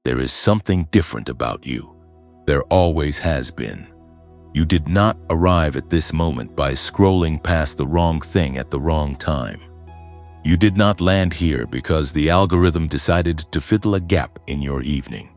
There is something different about you. There always has been. You did not arrive at this moment by scrolling past the wrong thing at the wrong time. You did not land here because the algorithm decided to fill a gap in your evening.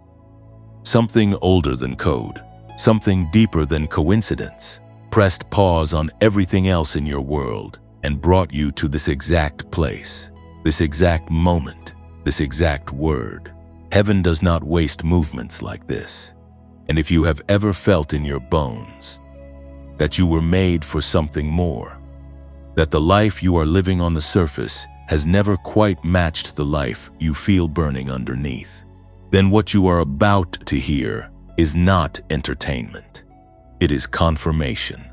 Something older than code, something deeper than coincidence, pressed pause on everything else in your world and brought you to this exact place, this exact moment, this exact word. Heaven does not waste movements like this. And if you have ever felt in your bones that you were made for something more, that the life you are living on the surface has never quite matched the life you feel burning underneath, then what you are about to hear is not entertainment. It is confirmation.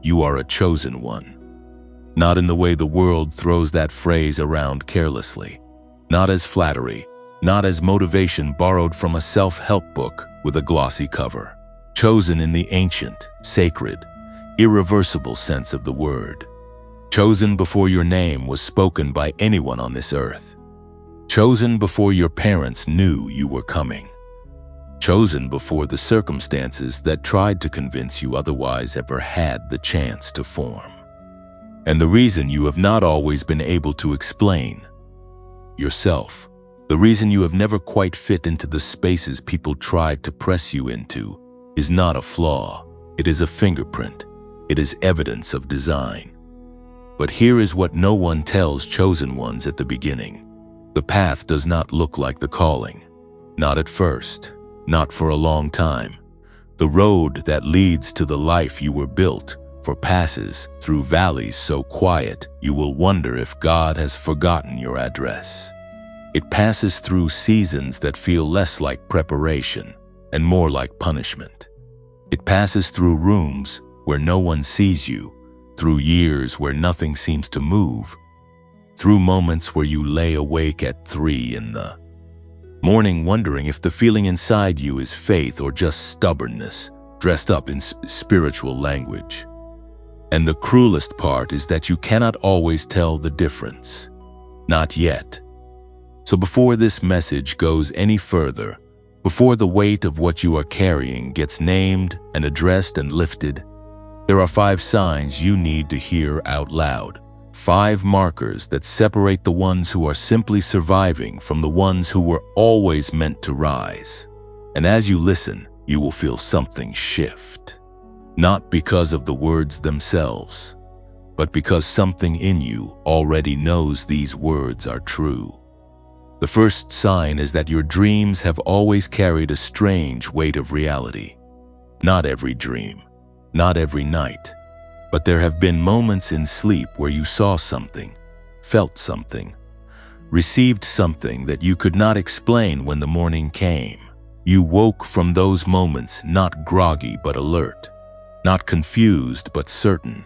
You are a chosen one. Not in the way the world throws that phrase around carelessly, not as flattery, not as motivation borrowed from a self-help book with a glossy cover. Chosen in the ancient, sacred, irreversible sense of the word. Chosen before your name was spoken by anyone on this earth. Chosen before your parents knew you were coming. Chosen before the circumstances that tried to convince you otherwise ever had the chance to form. And the reason you have not always been able to explain yourself, the reason you have never quite fit into the spaces people tried to press you into, is not a flaw. It is a fingerprint. It is evidence of design. But here is what no one tells chosen ones at the beginning. The path does not look like the calling. Not at first. Not for a long time. The road that leads to the life you were built for passes through valleys so quiet you will wonder if God has forgotten your address. It passes through seasons that feel less like preparation and more like punishment. It passes through rooms where no one sees you, through years where nothing seems to move, through moments where you lay awake at 3 in the morning wondering if the feeling inside you is faith or just stubbornness, dressed up in spiritual language. And the cruelest part is that you cannot always tell the difference. Not yet. So before this message goes any further, before the weight of what you are carrying gets named and addressed and lifted, there are 5 signs you need to hear out loud. 5 markers that separate the ones who are simply surviving from the ones who were always meant to rise. And as you listen, you will feel something shift. Not because of the words themselves, but because something in you already knows these words are true. The first sign is that your dreams have always carried a strange weight of reality. Not every dream, not every night, but there have been moments in sleep where you saw something, felt something, received something that you could not explain when the morning came. You woke from those moments not groggy but alert, not confused but certain.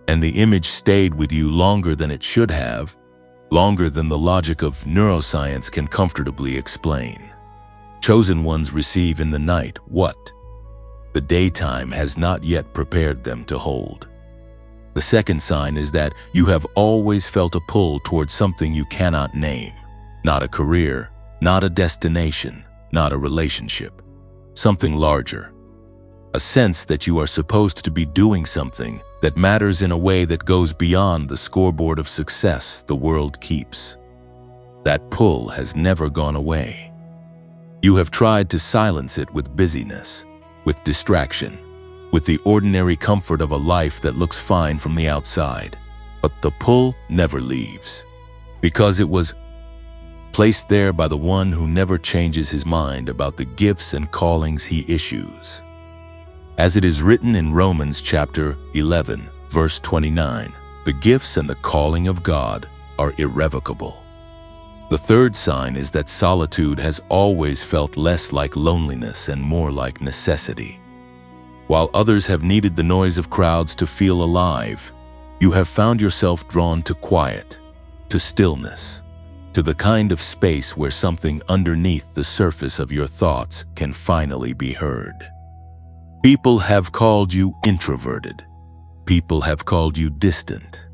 And the image stayed with you longer than it should have, longer than the logic of neuroscience can comfortably explain. Chosen ones receive in the night what the daytime has not yet prepared them to hold. The second sign is that you have always felt a pull towards something you cannot name. Not a career, not a destination, not a relationship. Something larger. A sense that you are supposed to be doing something that matters in a way that goes beyond the scoreboard of success the world keeps. That pull has never gone away. You have tried to silence it with busyness, with distraction, with the ordinary comfort of a life that looks fine from the outside. But the pull never leaves, because it was placed there by the one who never changes his mind about the gifts and callings he issues. As it is written in Romans chapter 11, verse 29, the gifts and the calling of God are irrevocable. The third sign is that solitude has always felt less like loneliness and more like necessity. While others have needed the noise of crowds to feel alive, you have found yourself drawn to quiet, to stillness, to the kind of space where something underneath the surface of your thoughts can finally be heard. People have called you introverted. People have called you distant.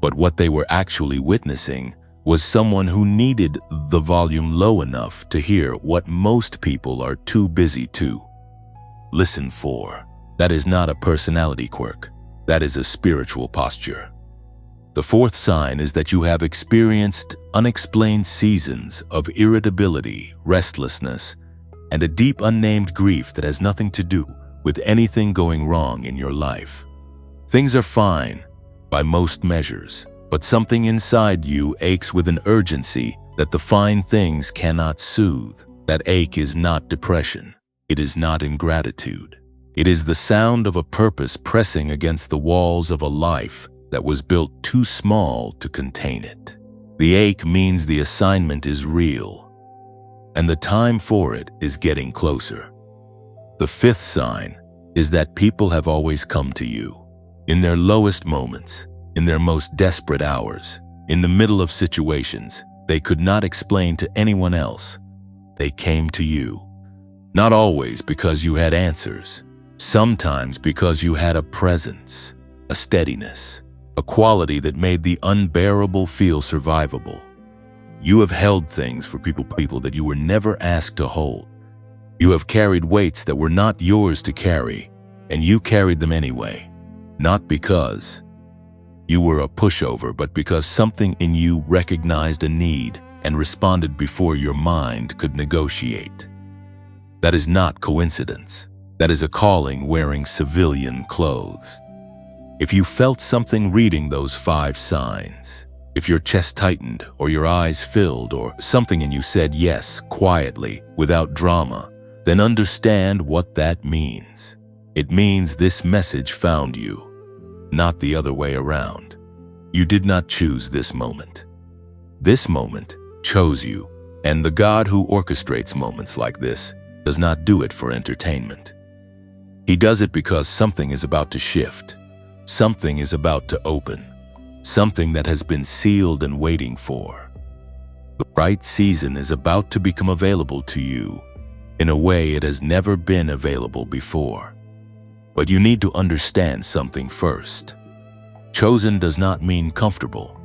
But what they were actually witnessing was someone who needed the volume low enough to hear what most people are too busy to listen for. That is not a personality quirk. That is a spiritual posture. The fourth sign is that you have experienced unexplained seasons of irritability, restlessness, and a deep unnamed grief that has nothing to do with anything going wrong in your life. Things are fine by most measures, but something inside you aches with an urgency that the fine things cannot soothe. That ache is not depression. It is not ingratitude. It is the sound of a purpose pressing against the walls of a life that was built too small to contain it. The ache means the assignment is real, and the time for it is getting closer. The fifth sign is that people have always come to you. In their lowest moments, in their most desperate hours, in the middle of situations they could not explain to anyone else, they came to you. Not always because you had answers, sometimes because you had a presence, a steadiness, a quality that made the unbearable feel survivable. You have held things for people that you were never asked to hold. You have carried weights that were not yours to carry, and you carried them anyway. Not because you were a pushover, but because something in you recognized a need and responded before your mind could negotiate. That is not coincidence. That is a calling wearing civilian clothes. If you felt something reading those 5 signs, if your chest tightened or your eyes filled or something in you said yes quietly without drama, then understand what that means. It means this message found you, not the other way around. You did not choose this moment. This moment chose you, and the God who orchestrates moments like this does not do it for entertainment. He does it because something is about to shift. Something is about to open. Something that has been sealed and waiting for. The right season is about to become available to you in a way it has never been available before. But you need to understand something first. Chosen does not mean comfortable.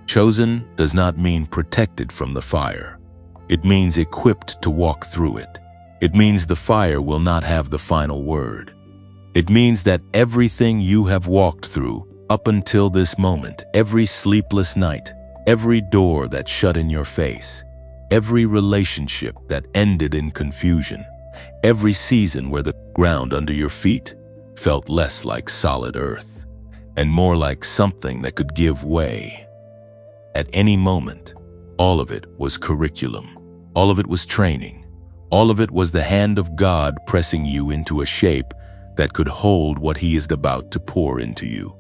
Chosen does not mean protected from the fire. It means equipped to walk through it. It means the fire will not have the final word. It means that everything you have walked through up until this moment, every sleepless night, every door that shut in your face, every relationship that ended in confusion, every season where the ground under your feet felt less like solid earth and more like something that could give way. At any moment, all of it was curriculum. All of it was training. All of it was the hand of God pressing you into a shape that could hold what He is about to pour into you.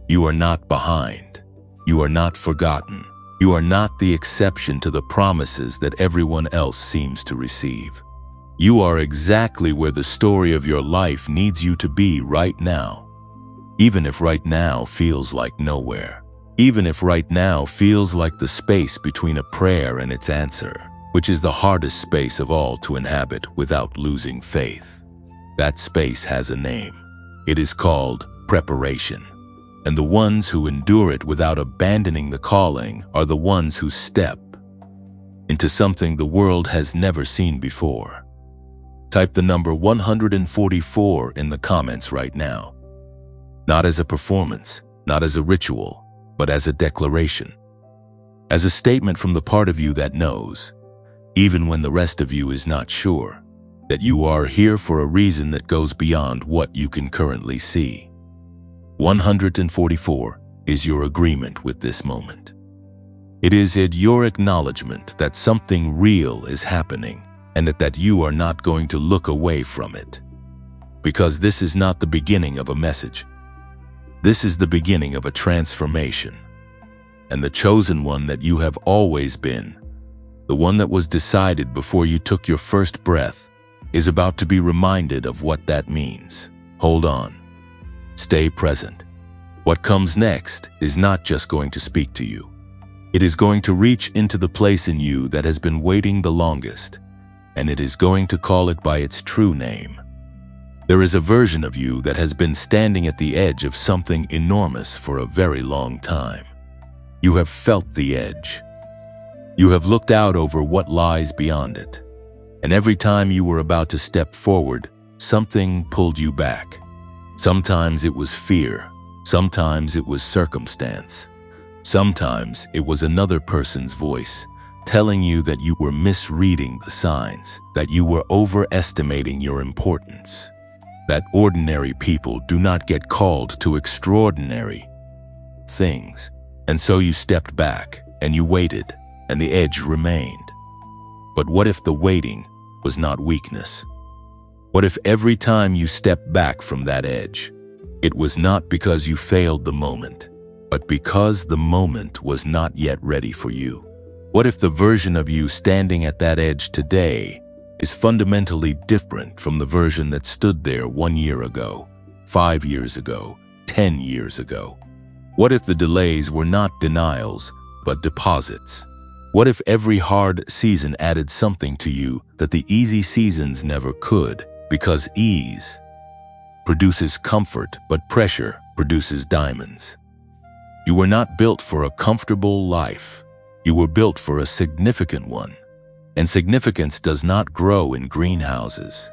You are not behind. You are not forgotten. You are not the exception to the promises that everyone else seems to receive. You are exactly where the story of your life needs you to be right now. Even if right now feels like nowhere. Even if right now feels like the space between a prayer and its answer, which is the hardest space of all to inhabit without losing faith. That space has a name. It is called preparation. And the ones who endure it without abandoning the calling are the ones who step into something the world has never seen before. Type the number 144 in the comments right now. Not as a performance, not as a ritual, but as a declaration. As a statement from the part of you that knows, even when the rest of you is not sure, that you are here for a reason that goes beyond what you can currently see. 144 is your agreement with this moment. It is your acknowledgement that something real is happening and that you are not going to look away from it. Because this is not the beginning of a message. This is the beginning of a transformation. And the chosen one that you have always been, the one that was decided before you took your first breath, is about to be reminded of what that means. Hold on. Stay present. What comes next is not just going to speak to you. It is going to reach into the place in you that has been waiting the longest, and it is going to call it by its true name. There is a version of you that has been standing at the edge of something enormous for a very long time. You have felt the edge. You have looked out over what lies beyond it. And every time you were about to step forward, something pulled you back. Sometimes it was fear. Sometimes it was circumstance. Sometimes it was another person's voice telling you that you were misreading the signs, that you were overestimating your importance, that ordinary people do not get called to extraordinary things. And so you stepped back and you waited, and the edge remained. But what if the waiting was not weakness? What if every time you stepped back from that edge, it was not because you failed the moment, but because the moment was not yet ready for you? What if the version of you standing at that edge today is fundamentally different from the version that stood there 1 year ago, 5 years ago, 10 years ago? What if the delays were not denials, but deposits? What if every hard season added something to you that the easy seasons never could? Because ease produces comfort, but pressure produces diamonds. You were not built for a comfortable life. You were built for a significant one. And significance does not grow in greenhouses.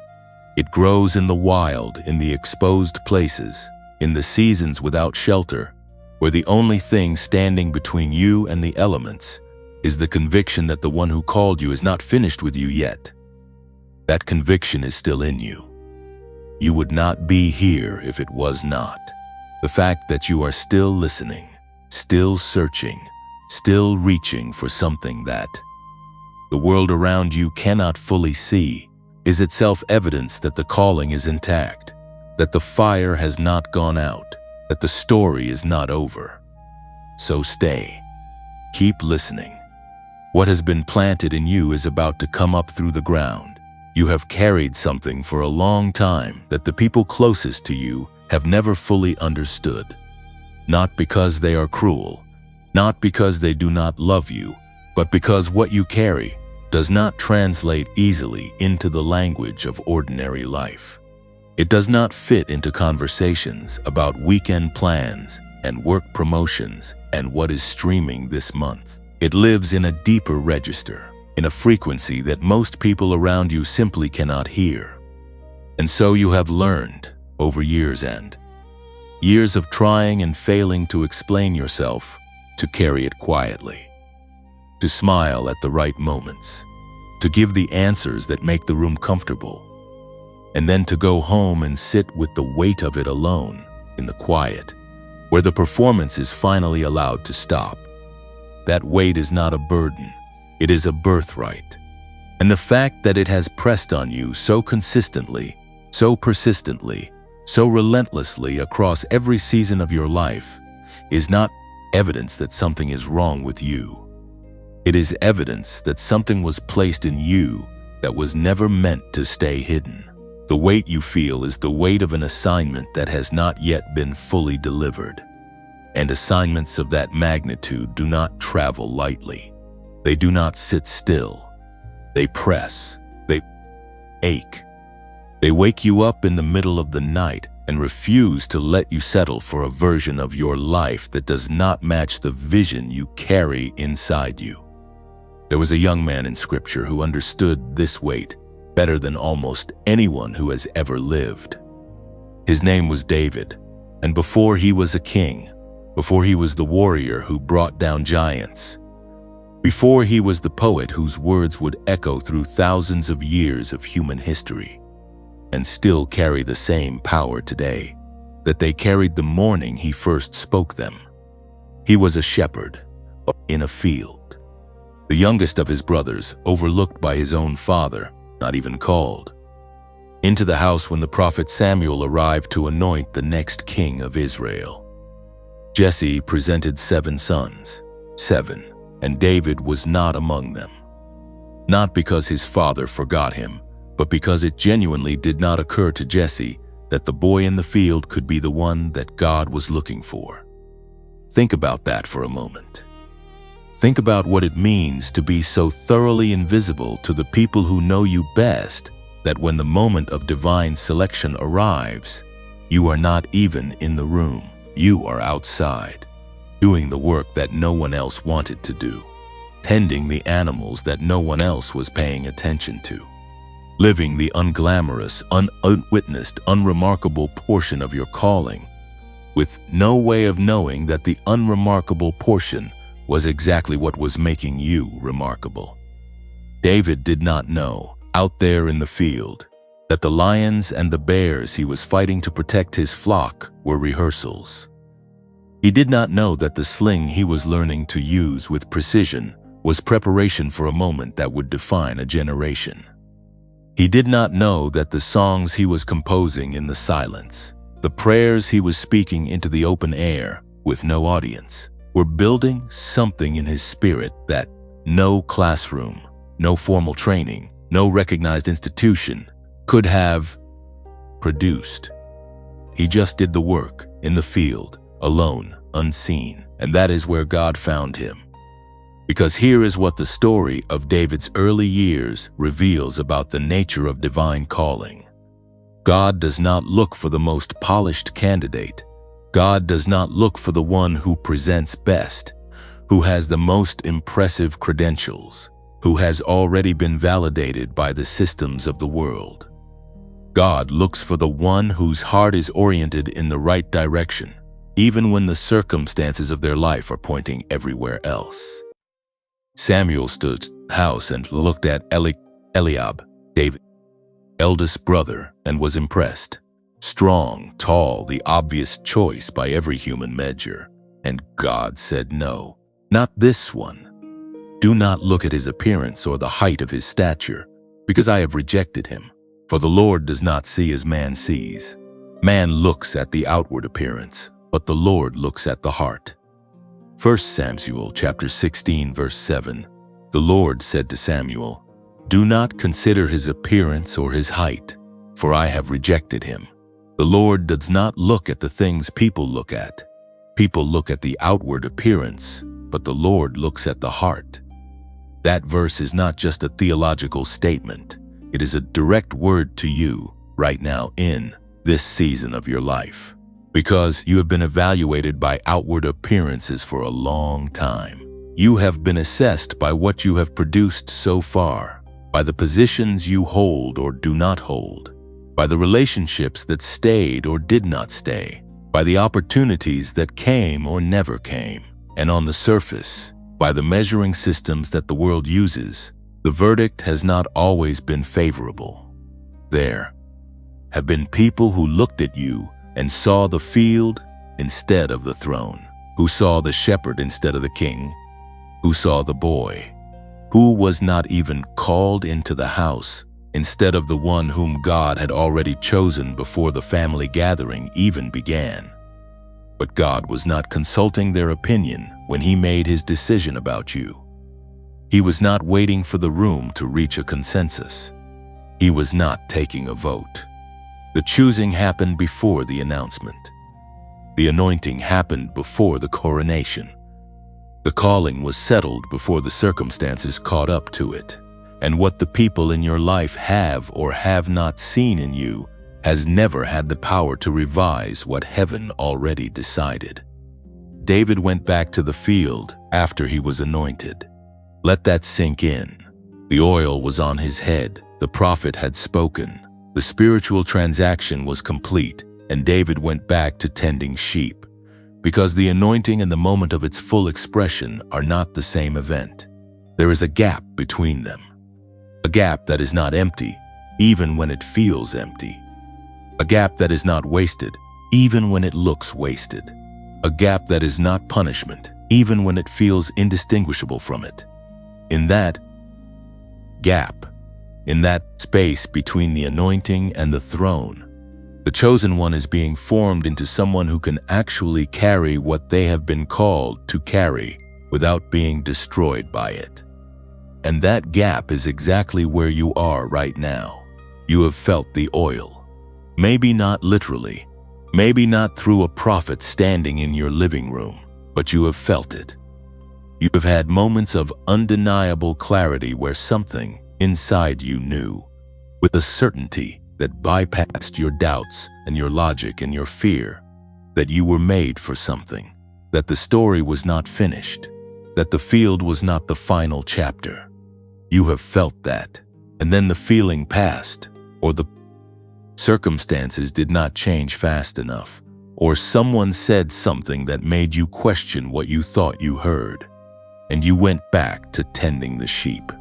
It grows in the wild, in the exposed places, in the seasons without shelter, where the only thing standing between you and the elements is the conviction that the one who called you is not finished with you yet. That conviction is still in you. You would not be here if it was not. The fact that you are still listening, still searching, still reaching for something that the world around you cannot fully see is itself evidence that the calling is intact, that the fire has not gone out, that the story is not over. So stay. Keep listening. What has been planted in you is about to come up through the ground. You have carried something for a long time that the people closest to you have never fully understood. Not because they are cruel, not because they do not love you, but because what you carry does not translate easily into the language of ordinary life. It does not fit into conversations about weekend plans and work promotions and what is streaming this month. It lives in a deeper register, in a frequency that most people around you simply cannot hear. And so you have learned, over years and years of trying and failing to explain yourself, to carry it quietly, to smile at the right moments, to give the answers that make the room comfortable, and then to go home and sit with the weight of it alone in the quiet, where the performance is finally allowed to stop. That weight is not a burden, it is a birthright. And the fact that it has pressed on you so consistently, so persistently, so relentlessly across every season of your life is not evidence that something is wrong with you. It is evidence that something was placed in you that was never meant to stay hidden. The weight you feel is the weight of an assignment that has not yet been fully delivered. And assignments of that magnitude do not travel lightly. They do not sit still. They press. They ache. They wake you up in the middle of the night and refuse to let you settle for a version of your life that does not match the vision you carry inside you. There was a young man in Scripture who understood this weight better than almost anyone who has ever lived. His name was David, and before he was a king, before he was the warrior who brought down giants, before he was the poet whose words would echo through thousands of years of human history and still carry the same power today that they carried the morning he first spoke them. He was a shepherd in a field, the youngest of his brothers, overlooked by his own father, not even called into the house when the prophet Samuel arrived to anoint the next king of Israel. Jesse presented 7 sons, 7, and David was not among them. Not because his father forgot him, but because it genuinely did not occur to Jesse that the boy in the field could be the one that God was looking for. Think about that for a moment. Think about what it means to be so thoroughly invisible to the people who know you best that when the moment of divine selection arrives, you are not even in the room. You are outside. doing the work that no one else wanted to do, tending the animals that no one else was paying attention to, living the unglamorous, unwitnessed, unremarkable portion of your calling, with no way of knowing that the unremarkable portion was exactly what was making you remarkable. David did not know, out there in the field, that the lions and the bears he was fighting to protect his flock were rehearsals. He did not know that the sling he was learning to use with precision was preparation for a moment that would define a generation. He did not know that the songs he was composing in the silence, the prayers he was speaking into the open air with no audience, were building something in his spirit that no classroom, no formal training, no recognized institution could have produced. He just did the work in the field, alone, unseen, and that is where God found him. Because here is what the story of David's early years reveals about the nature of divine calling. God does not look for the most polished candidate. God does not look for the one who presents best, who has the most impressive credentials, who has already been validated by the systems of the world. God looks for the one whose heart is oriented in the right direction, even when the circumstances of their life are pointing everywhere else. Samuel stood in the house and looked at Eliab, David's eldest brother, and was impressed. Strong, tall, the obvious choice by every human measure. And God said, "No, not this one. Do not look at his appearance or the height of his stature, because I have rejected him. For the Lord does not see as man sees. Man looks at the outward appearance, but the Lord looks at the heart." 1 Samuel chapter 16, verse 7. The Lord said to Samuel, "Do not consider his appearance or his height, for I have rejected him." The Lord does not look at the things people look at. People look at the outward appearance, but the Lord looks at the heart. That verse is not just a theological statement. It is a direct word to you right now in this season of your life. Because you have been evaluated by outward appearances for a long time. You have been assessed by what you have produced so far, by the positions you hold or do not hold, by the relationships that stayed or did not stay, by the opportunities that came or never came, and on the surface, by the measuring systems that the world uses, the verdict has not always been favorable. There have been people who looked at you and saw the field instead of the throne, who saw the shepherd instead of the king, who saw the boy, who was not even called into the house, instead of the one whom God had already chosen before the family gathering even began. But God was not consulting their opinion when he made his decision about you. He was not waiting for the room to reach a consensus. He was not taking a vote. The choosing happened before the announcement. The anointing happened before the coronation. The calling was settled before the circumstances caught up to it. And what the people in your life have or have not seen in you has never had the power to revise what heaven already decided. David went back to the field after he was anointed. Let that sink in. The oil was on his head. The prophet had spoken. The spiritual transaction was complete, and David went back to tending sheep, because the anointing and the moment of its full expression are not the same event. There is a gap between them, a gap that is not empty, even when it feels empty, a gap that is not wasted, even when it looks wasted, a gap that is not punishment, even when it feels indistinguishable from it. In that gap, in that space between the anointing and the throne, the chosen one is being formed into someone who can actually carry what they have been called to carry without being destroyed by it. And that gap is exactly where you are right now. You have felt the oil. Maybe not literally, maybe not through a prophet standing in your living room, but you have felt it. You have had moments of undeniable clarity where something inside you knew, with a certainty that bypassed your doubts and your logic and your fear, that you were made for something, that the story was not finished, that the field was not the final chapter. You have felt that, and then the feeling passed, or the circumstances did not change fast enough, or someone said something that made you question what you thought you heard, and you went back to tending the sheep,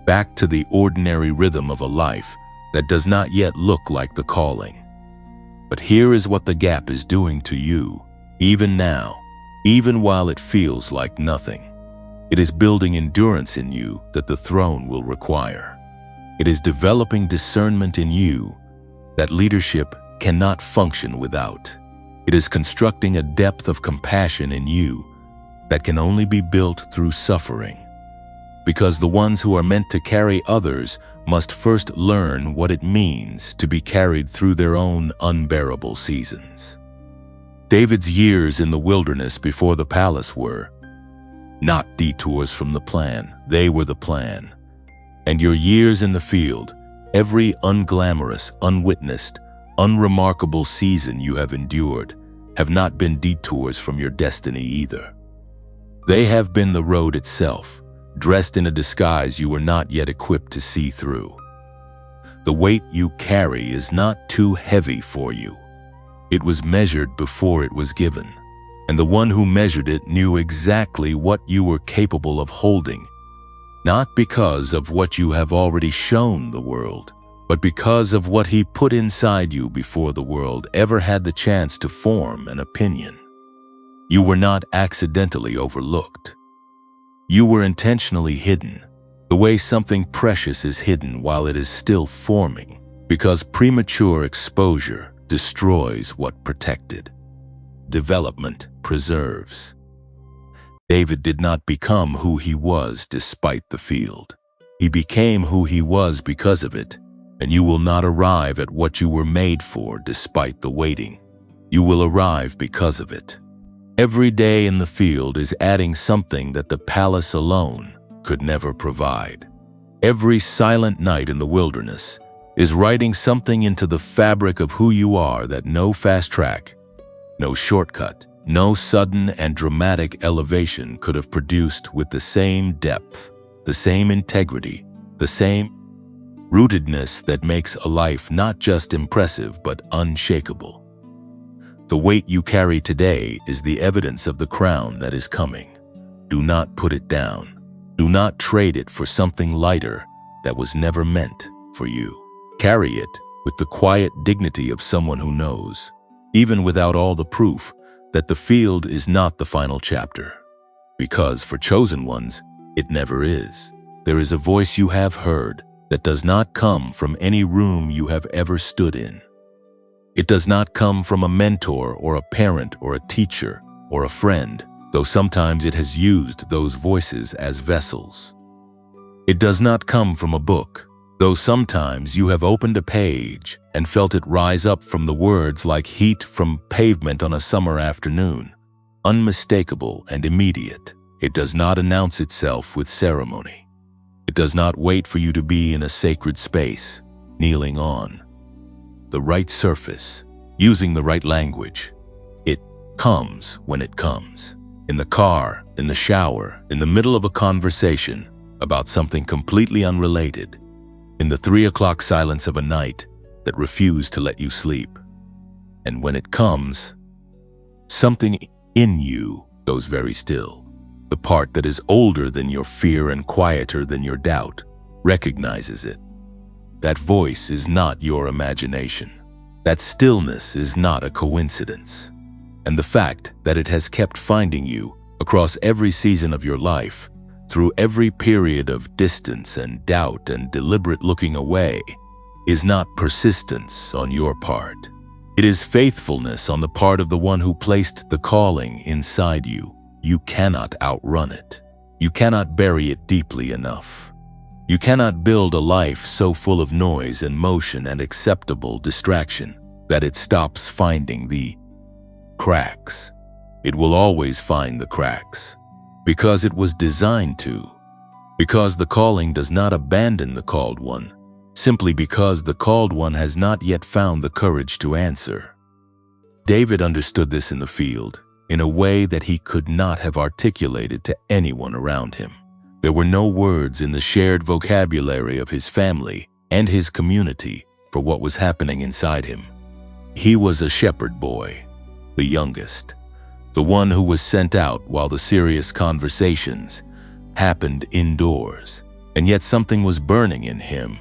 back to the ordinary rhythm of a life that does not yet look like the calling. But here is what the gap is doing to you, even now, even while it feels like nothing. It is building endurance in you that the throne will require. It is developing discernment in you that leadership cannot function without. It is constructing a depth of compassion in you that can only be built through suffering. Because the ones who are meant to carry others must first learn what it means to be carried through their own unbearable seasons. David's years in the wilderness before the palace were not detours from the plan, they were the plan. And your years in the field, every unglamorous, unwitnessed, unremarkable season you have endured, have not been detours from your destiny either. They have been the road itself, dressed in a disguise you were not yet equipped to see through. The weight you carry is not too heavy for you. It was measured before it was given, and the one who measured it knew exactly what you were capable of holding, not because of what you have already shown the world, but because of what he put inside you before the world ever had the chance to form an opinion. You were not accidentally overlooked. You were intentionally hidden, the way something precious is hidden while it is still forming, because premature exposure destroys what protected. Development preserves. David did not become who he was despite the field. He became who he was because of it, and you will not arrive at what you were made for despite the waiting. You will arrive because of it. Every day in the field is adding something that the palace alone could never provide. Every silent night in the wilderness is writing something into the fabric of who you are that no fast track, no shortcut, no sudden and dramatic elevation could have produced with the same depth, the same integrity, the same rootedness that makes a life not just impressive but unshakable. The weight you carry today is the evidence of the crown that is coming. Do not put it down. Do not trade it for something lighter that was never meant for you. Carry it with the quiet dignity of someone who knows, even without all the proof, that the field is not the final chapter. Because for chosen ones, it never is. There is a voice you have heard that does not come from any room you have ever stood in. It does not come from a mentor or a parent or a teacher or a friend, though sometimes it has used those voices as vessels. It does not come from a book, though sometimes you have opened a page and felt it rise up from the words like heat from pavement on a summer afternoon, unmistakable and immediate. It does not announce itself with ceremony. It does not wait for you to be in a sacred space, kneeling on the right surface, using the right language. It comes when it comes. In the car, in the shower, in the middle of a conversation about something completely unrelated, in the 3 o'clock silence of a night that refused to let you sleep. And when it comes, something in you goes very still. The part that is older than your fear and quieter than your doubt recognizes it. That voice is not your imagination. That stillness is not a coincidence. And the fact that it has kept finding you across every season of your life, through every period of distance and doubt and deliberate looking away, is not persistence on your part. It is faithfulness on the part of the one who placed the calling inside you. You cannot outrun it. You cannot bury it deeply enough. You cannot build a life so full of noise and motion and acceptable distraction that it stops finding the cracks. It will always find the cracks, because it was designed to. Because the calling does not abandon the called one, simply because the called one has not yet found the courage to answer. David understood this in the field. in a way that he could not have articulated to anyone around him. There were no words in the shared vocabulary of his family and his community for what was happening inside him. He was a shepherd boy, the youngest, the one who was sent out while the serious conversations happened indoors. And yet something was burning in him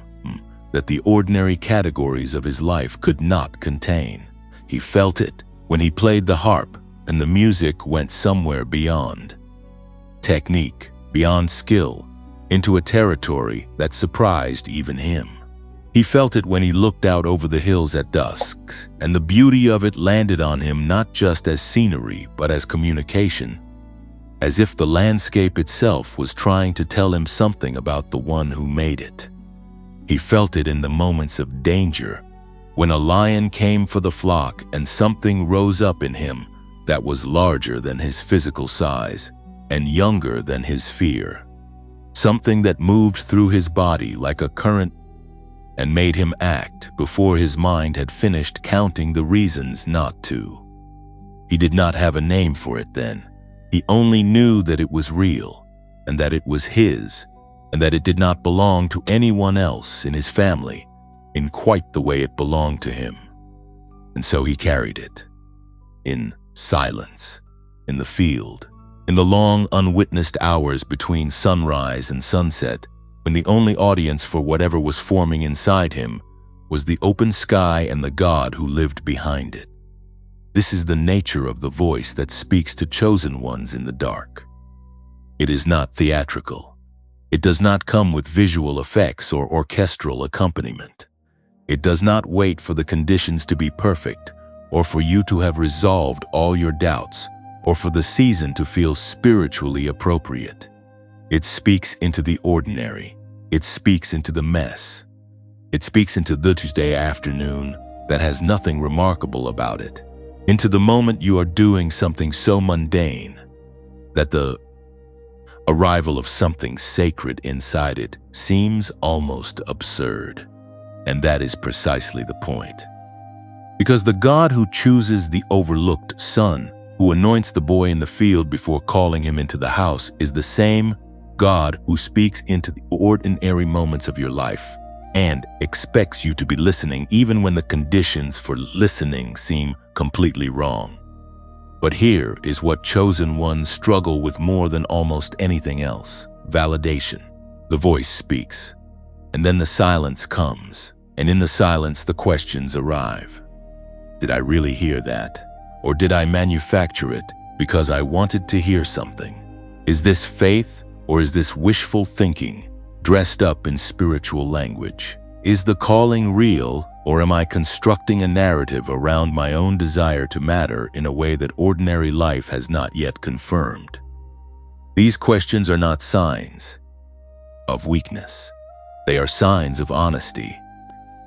that the ordinary categories of his life could not contain. He felt it when he played the harp and the music went somewhere beyond technique, beyond skill, into a territory that surprised even him. He felt it when he looked out over the hills at dusk, and the beauty of it landed on him not just as scenery but as communication, as if the landscape itself was trying to tell him something about the one who made it. He felt it in the moments of danger, when a lion came for the flock and something rose up in him that was larger than his physical size and younger than his fear. Something that moved through his body like a current and made him act before his mind had finished counting the reasons not to. He did not have a name for it then. He only knew that it was real, and that it was his, and that it did not belong to anyone else in his family in quite the way it belonged to him. And so he carried it, in silence, in the field, in the long unwitnessed hours between sunrise and sunset, when the only audience for whatever was forming inside him was the open sky and the God who lived behind it. This is the nature of the voice that speaks to chosen ones in the dark. It is not theatrical. It does not come with visual effects or orchestral accompaniment. It does not wait for the conditions to be perfect, or for you to have resolved all your doubts, or for the season to feel spiritually appropriate. It speaks into the ordinary. It speaks into the mess. It speaks into the Tuesday afternoon that has nothing remarkable about it, into the moment you are doing something so mundane that the arrival of something sacred inside it seems almost absurd. And that is precisely the point. Because the God who chooses the overlooked son, who anoints the boy in the field before calling him into the house, is the same God who speaks into the ordinary moments of your life and expects you to be listening even when the conditions for listening seem completely wrong. But here is what chosen ones struggle with more than almost anything else: validation. The voice speaks, and then the silence comes, and in the silence the questions arrive. Did I really hear that? Or did I manufacture it because I wanted to hear something? Is this faith, or is this wishful thinking dressed up in spiritual language? Is the calling real, or am I constructing a narrative around my own desire to matter in a way that ordinary life has not yet confirmed? These questions are not signs of weakness. They are signs of honesty.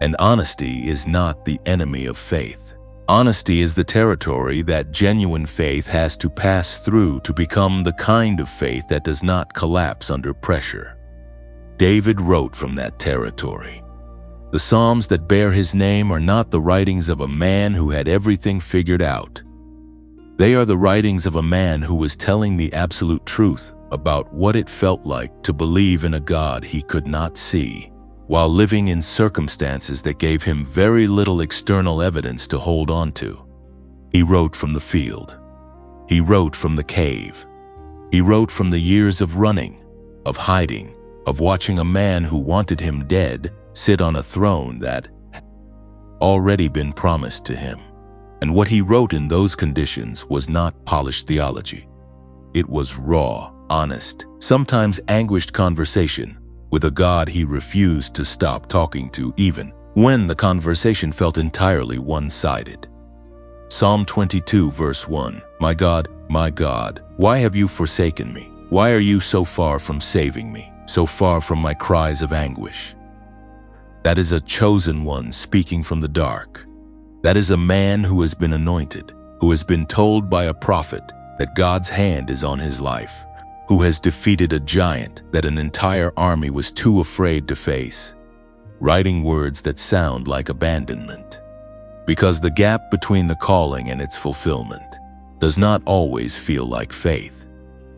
And honesty is not the enemy of faith. Honesty is the territory that genuine faith has to pass through to become the kind of faith that does not collapse under pressure. David wrote from that territory. The Psalms that bear his name are not the writings of a man who had everything figured out. They are the writings of a man who was telling the absolute truth about what it felt like to believe in a God he could not see, while living in circumstances that gave him very little external evidence to hold on to. He wrote from the field. He wrote from the cave. He wrote from the years of running, of hiding, of watching a man who wanted him dead sit on a throne that had already been promised to him. And what he wrote in those conditions was not polished theology. It was raw, honest, sometimes anguished conversation with a God he refused to stop talking to even when the conversation felt entirely one-sided. Psalm 22 verse 1, my God, why have you forsaken me? Why are you so far from saving me, so far from my cries of anguish?" That is a chosen one speaking from the dark. That is a man who has been anointed, who has been told by a prophet that God's hand is on his life, who has defeated a giant that an entire army was too afraid to face, writing words that sound like abandonment. Because the gap between the calling and its fulfillment does not always feel like faith.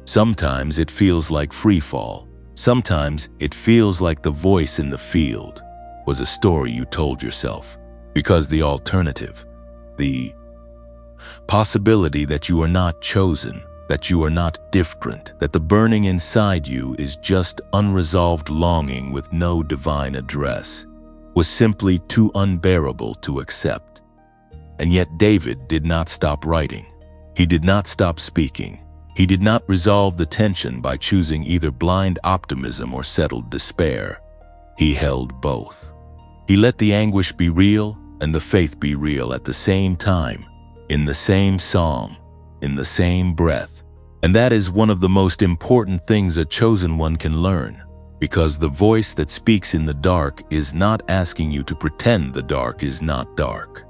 Sometimes it feels like free fall. Sometimes it feels like the voice in the field was a story you told yourself, because the alternative, the possibility that you are not chosen, that you are not different, that the burning inside you is just unresolved longing with no divine address, was simply too unbearable to accept. And yet David did not stop writing. He did not stop speaking. He did not resolve the tension by choosing either blind optimism or settled despair. He held both. He let the anguish be real and the faith be real at the same time, in the same psalm, in the same breath. And that is one of the most important things a chosen one can learn, because the voice that speaks in the dark is not asking you to pretend the dark is not dark.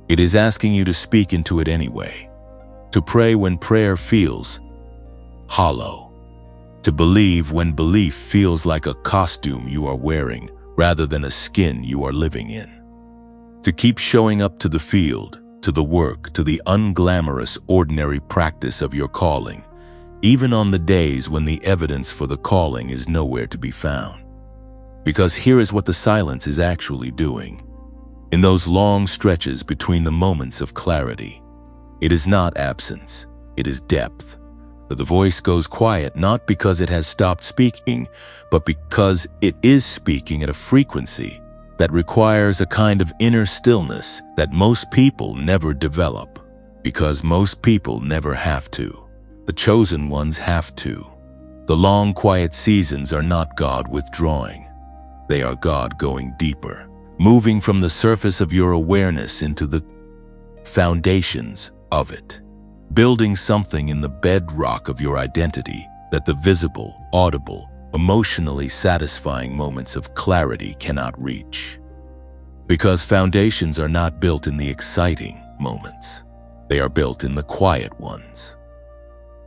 It is asking you to speak into it anyway, to pray when prayer feels hollow, to believe when belief feels like a costume you are wearing rather than a skin you are living in, to keep showing up to the field, to the work, to the unglamorous, ordinary practice of your calling, even on the days when the evidence for the calling is nowhere to be found. Because here is what the silence is actually doing. In those long stretches between the moments of clarity, it is not absence, it is depth. The voice goes quiet not because it has stopped speaking, but because it is speaking at a frequency that requires a kind of inner stillness that most people never develop, because most people never have to. The chosen ones have to. The long, quiet seasons are not God withdrawing. They are God going deeper, moving from the surface of your awareness into the foundations of it, building something in the bedrock of your identity that the visible, audible, emotionally satisfying moments of clarity cannot reach. Because foundations are not built in the exciting moments. They are built in the quiet ones.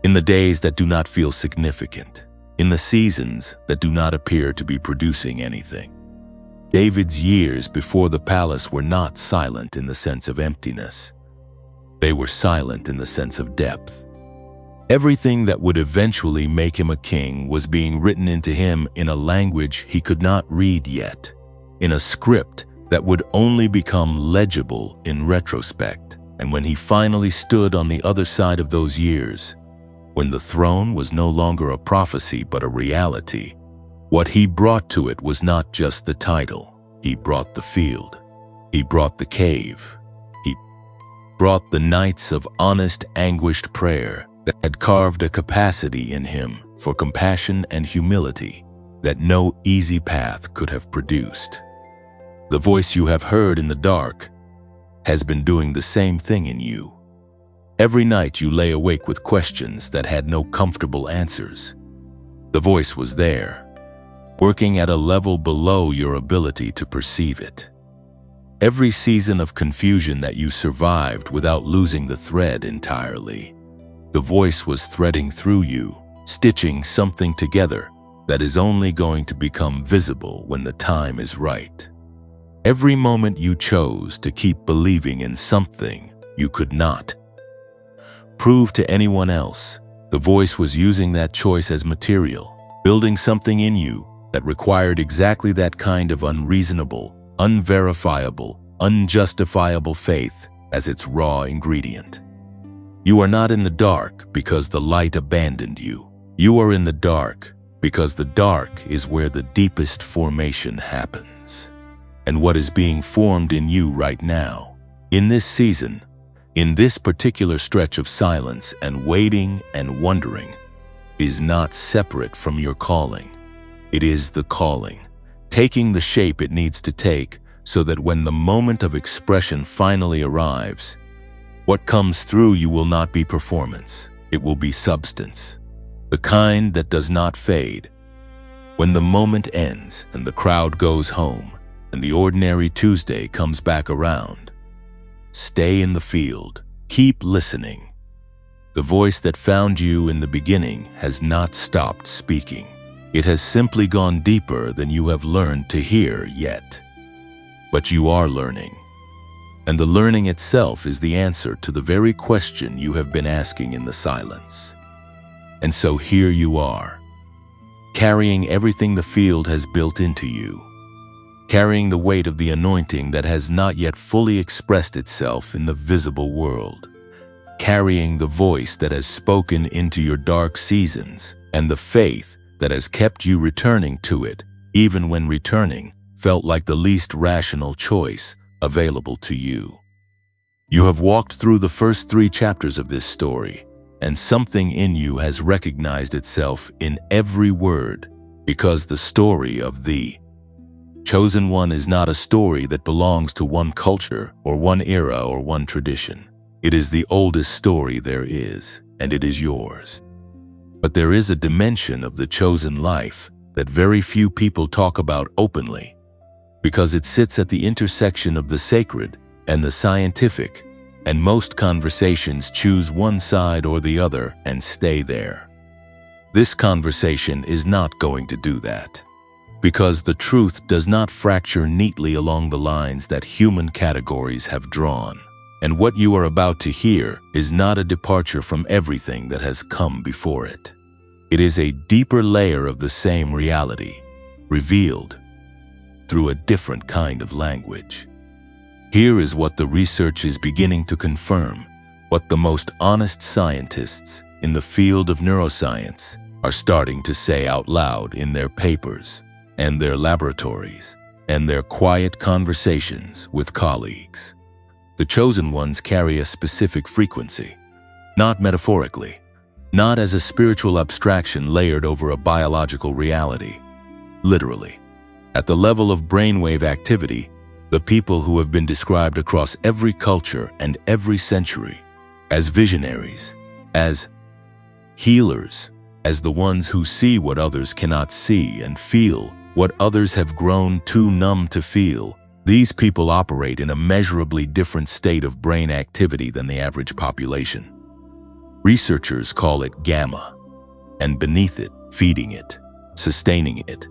In the days that do not feel significant. In the seasons that do not appear to be producing anything. David's years before the palace were not silent in the sense of emptiness. They were silent in the sense of depth. Everything that would eventually make him a king was being written into him in a language he could not read yet, in a script that would only become legible in retrospect. And when he finally stood on the other side of those years, when the throne was no longer a prophecy but a reality, what he brought to it was not just the title. He brought the field. He brought the cave. He brought the nights of honest, anguished prayer that had carved a capacity in him for compassion and humility that no easy path could have produced. The voice you have heard in the dark has been doing the same thing in you. Every night you lay awake with questions that had no comfortable answers. The voice was there, working at a level below your ability to perceive it. Every season of confusion that you survived without losing the thread entirely, the voice was threading through you, stitching something together that is only going to become visible when the time is right. Every moment you chose to keep believing in something you could not prove to anyone else, the voice was using that choice as material, building something in you that required exactly that kind of unreasonable, unverifiable, unjustifiable faith as its raw ingredient. You are not in the dark because the light abandoned you. You are in the dark because the dark is where the deepest formation happens. And what is being formed in you right now, in this season, in this particular stretch of silence and waiting and wondering, is not separate from your calling. It is the calling, taking the shape it needs to take so that when the moment of expression finally arrives, what comes through you will not be performance, it will be substance, the kind that does not fade. When the moment ends and the crowd goes home and the ordinary Tuesday comes back around, stay in the field, keep listening. The voice that found you in the beginning has not stopped speaking. It has simply gone deeper than you have learned to hear yet. But you are learning. And the learning itself is the answer to the very question you have been asking in the silence. And so here you are, carrying everything the field has built into you, carrying the weight of the anointing that has not yet fully expressed itself in the visible world, carrying the voice that has spoken into your dark seasons and the faith that has kept you returning to it, even when returning felt like the least rational choice available to you. You have walked through the first 3 chapters of this story, and something in you has recognized itself in every word, because the story of the Chosen One is not a story that belongs to one culture or one era or one tradition. It is the oldest story there is, and it is yours. But there is a dimension of the chosen life that very few people talk about openly, because it sits at the intersection of the sacred and the scientific, and most conversations choose one side or the other and stay there. This conversation is not going to do that, because the truth does not fracture neatly along the lines that human categories have drawn. And what you are about to hear is not a departure from everything that has come before it. It is a deeper layer of the same reality, revealed through a different kind of language. Here is what the research is beginning to confirm, what the most honest scientists in the field of neuroscience are starting to say out loud in their papers and their laboratories and their quiet conversations with colleagues. The chosen ones carry a specific frequency, not metaphorically, not as a spiritual abstraction layered over a biological reality. Literally, at the level of brainwave activity, the people who have been described across every culture and every century as visionaries, as healers, as the ones who see what others cannot see and feel what others have grown too numb to feel, these people operate in a measurably different state of brain activity than the average population. Researchers call it gamma, and beneath it, feeding it, sustaining it,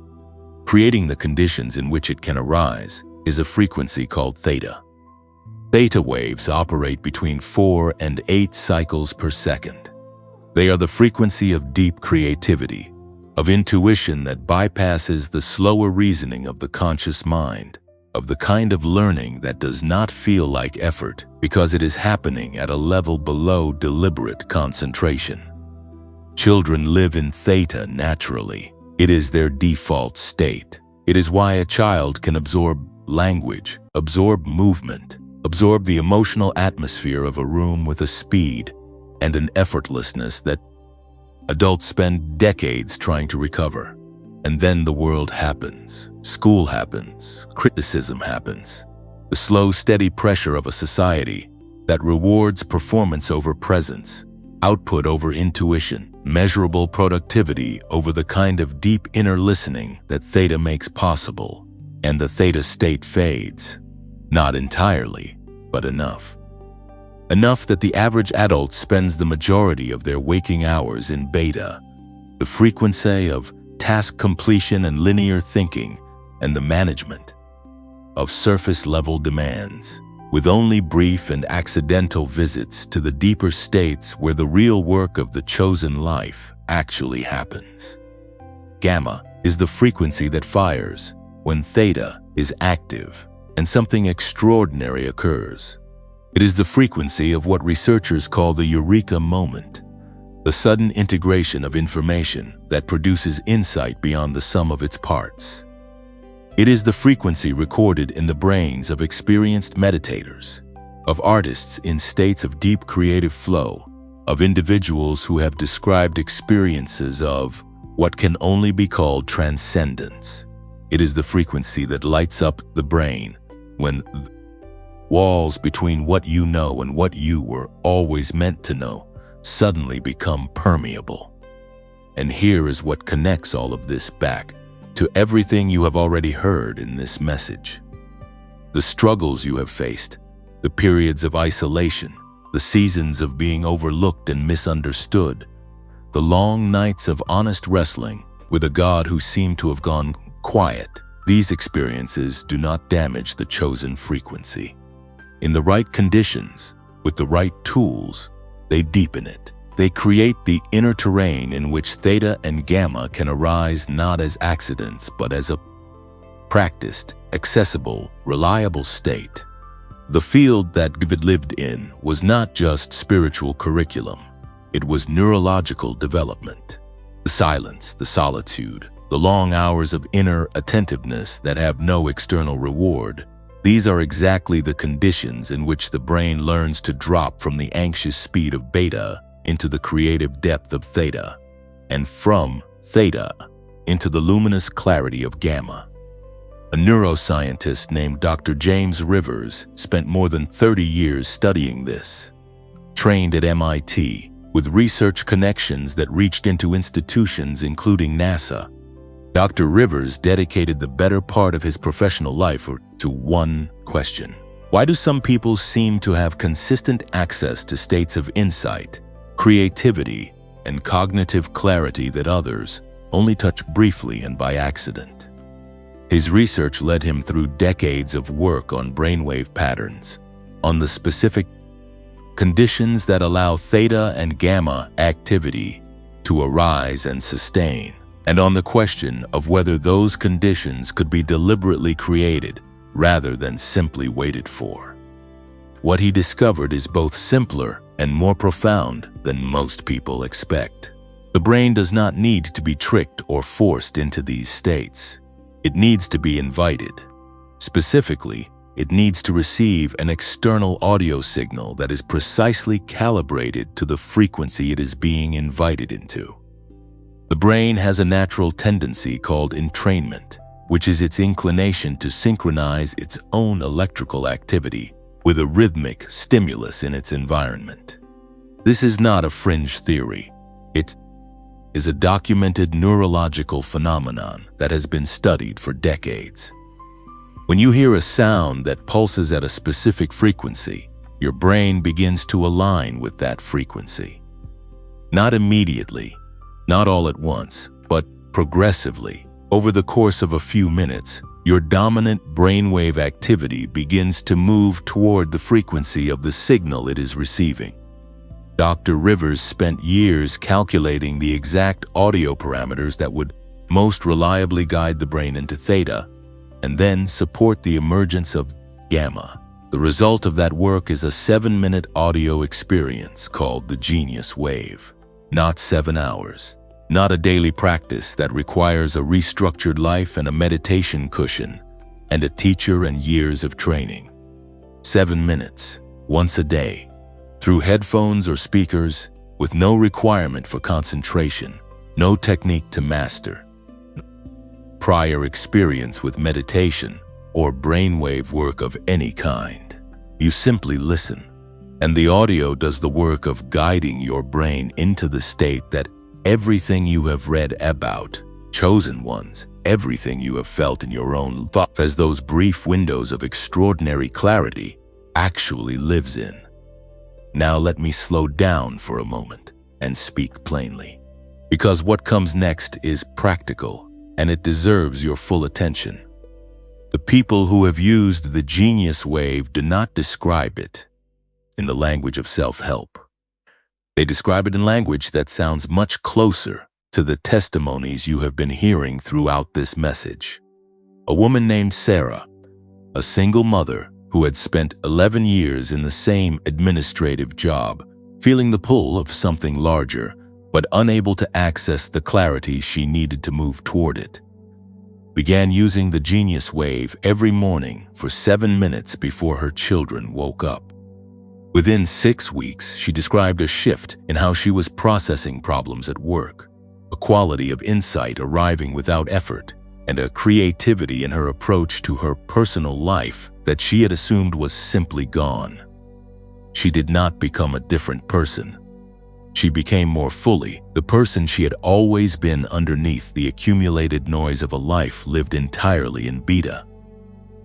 creating the conditions in which it can arise, is a frequency called theta. Theta waves operate between 4 and 8 cycles per second. They are the frequency of deep creativity, of intuition that bypasses the slower reasoning of the conscious mind, of the kind of learning that does not feel like effort because it is happening at a level below deliberate concentration. Children live in theta naturally. It is their default state. It is why a child can absorb language, absorb movement, absorb the emotional atmosphere of a room with a speed and an effortlessness that adults spend decades trying to recover. And then the world happens, school happens, criticism happens. The slow, steady pressure of a society that rewards performance over presence, output over intuition, measurable productivity over the kind of deep inner listening that theta makes possible. And the theta state fades. Not entirely, but enough. Enough that the average adult spends the majority of their waking hours in beta, the frequency of task completion and linear thinking, and the management of surface-level demands, with only brief and accidental visits to the deeper states where the real work of the chosen life actually happens. Gamma is the frequency that fires when theta is active and something extraordinary occurs. It is the frequency of what researchers call the eureka moment, the sudden integration of information that produces insight beyond the sum of its parts. It is the frequency recorded in the brains of experienced meditators, of artists in states of deep creative flow, of individuals who have described experiences of what can only be called transcendence. It is the frequency that lights up the brain when walls between what you know and what you were always meant to know suddenly become permeable. And here is what connects all of this back to everything you have already heard in this message. The struggles you have faced, the periods of isolation, the seasons of being overlooked and misunderstood, the long nights of honest wrestling with a God who seemed to have gone quiet. These experiences do not damage the chosen frequency. In the right conditions, with the right tools, they deepen it. They create the inner terrain in which theta and gamma can arise not as accidents but as a practiced, accessible, reliable state. The field that David lived in was not just spiritual curriculum. It was neurological development. The silence, the solitude, the long hours of inner attentiveness that have no external reward. These are exactly the conditions in which the brain learns to drop from the anxious speed of beta into the creative depth of theta, and from theta into the luminous clarity of gamma. A neuroscientist named Dr. James Rivers spent more than 30 years studying this. Trained at MIT, with research connections that reached into institutions including NASA, Dr. Rivers dedicated the better part of his professional life to one question. Why do some people seem to have consistent access to states of insight, creativity, and cognitive clarity that others only touch briefly and by accident? His research led him through decades of work on brainwave patterns, on the specific conditions that allow theta and gamma activity to arise and sustain, and on the question of whether those conditions could be deliberately created rather than simply waited for. What he discovered is both simpler and more profound than most people expect. The brain does not need to be tricked or forced into these states. It needs to be invited. Specifically, it needs to receive an external audio signal that is precisely calibrated to the frequency it is being invited into. The brain has a natural tendency called entrainment, which is its inclination to synchronize its own electrical activity with a rhythmic stimulus in its environment. This is not a fringe theory. It is a documented neurological phenomenon that has been studied for decades. When you hear a sound that pulses at a specific frequency, your brain begins to align with that frequency. Not immediately, not all at once, but progressively. Over the course of a few minutes, your dominant brainwave activity begins to move toward the frequency of the signal it is receiving. Dr. Rivers spent years calculating the exact audio parameters that would most reliably guide the brain into theta, and then support the emergence of gamma. The result of that work is a 7-minute audio experience called the Genius Wave. Not 7 hours. Not a daily practice that requires a restructured life and a meditation cushion, and a teacher and years of training. 7 minutes, once a day, through headphones or speakers, with no requirement for concentration, no technique to master, prior experience with meditation or brainwave work of any kind. You simply listen, and the audio does the work of guiding your brain into the state that everything you have read about, chosen ones, everything you have felt in your own thoughts as those brief windows of extraordinary clarity actually lives in. Now let me slow down for a moment and speak plainly, because what comes next is practical and it deserves your full attention. The people who have used the Genius Wave do not describe it in the language of self-help. They describe it in language that sounds much closer to the testimonies you have been hearing throughout this message. A woman named Sarah, a single mother who had spent 11 years in the same administrative job, feeling the pull of something larger, but unable to access the clarity she needed to move toward it, began using the Genius Wave every morning for 7 minutes before her children woke up. Within 6 weeks, she described a shift in how she was processing problems at work, a quality of insight arriving without effort, and a creativity in her approach to her personal life that she had assumed was simply gone. She did not become a different person. She became more fully the person she had always been underneath the accumulated noise of a life lived entirely in beta.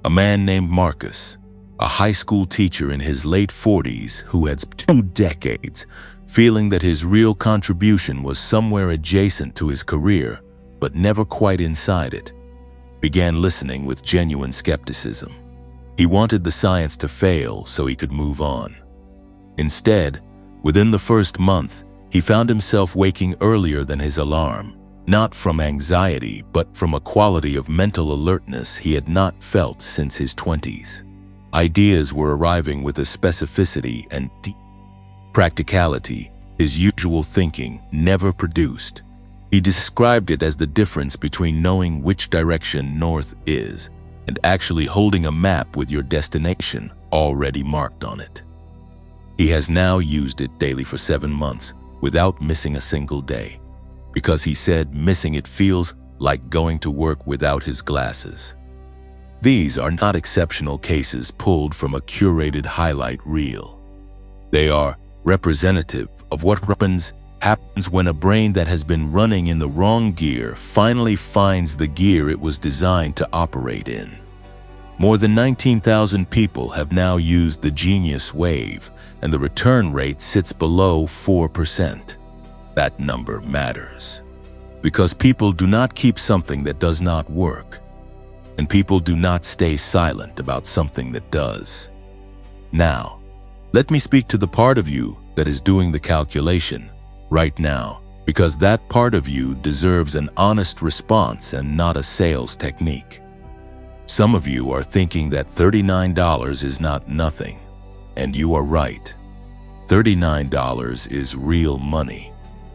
A man named Marcus, a high school teacher in his late 40s who had 2 decades feeling that his real contribution was somewhere adjacent to his career, but never quite inside it, began listening with genuine skepticism. He wanted the science to fail so he could move on. Instead, within the first month, he found himself waking earlier than his alarm, not from anxiety, but from a quality of mental alertness he had not felt since his 20s. Ideas were arriving with a specificity and deep practicality his usual thinking never produced. He described it as the difference between knowing which direction north is and actually holding a map with your destination already marked on it. He has now used it daily for 7 months without missing a single day, because he said missing it feels like going to work without his glasses. These are not exceptional cases pulled from a curated highlight reel. They are representative of what happens when a brain that has been running in the wrong gear finally finds the gear it was designed to operate in. More than 19,000 people have now used the Genius Wave, and the return rate sits below 4%. That number matters, because people do not keep something that does not work, and people do not stay silent about something that does. Now, let me speak to the part of you that is doing the calculation right now, because that part of you deserves an honest response and not a sales technique. Some of you are thinking that $39 is not nothing, and you are right. $39 is real money,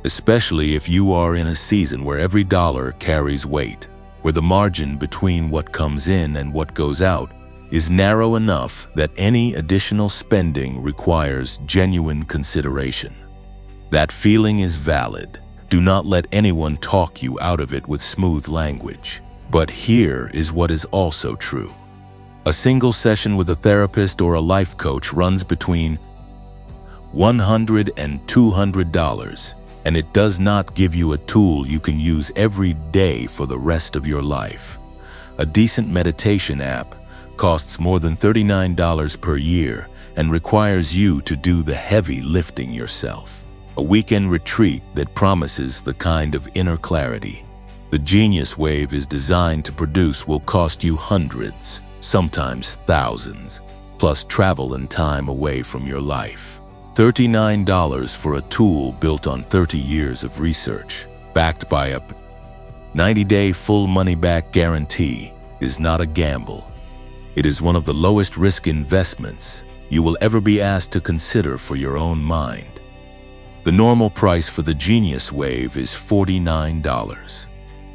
especially if you are in a season where every dollar carries weight, where the margin between what comes in and what goes out is narrow enough that any additional spending requires genuine consideration. That feeling is valid. Do not let anyone talk you out of it with smooth language. But here is what is also true. A single session with a therapist or a life coach runs between $100 and $200, and it does not give you a tool you can use every day for the rest of your life. A decent meditation app costs more than $39 per year and requires you to do the heavy lifting yourself. A weekend retreat that promises the kind of inner clarity the Genius Wave is designed to produce will cost you hundreds, sometimes thousands, plus travel and time away from your life. $39 for a tool built on 30 years of research, backed by a 90-day full money-back guarantee, is not a gamble. It is one of the lowest risk investments you will ever be asked to consider for your own mind. The normal price for the Genius Wave is $49.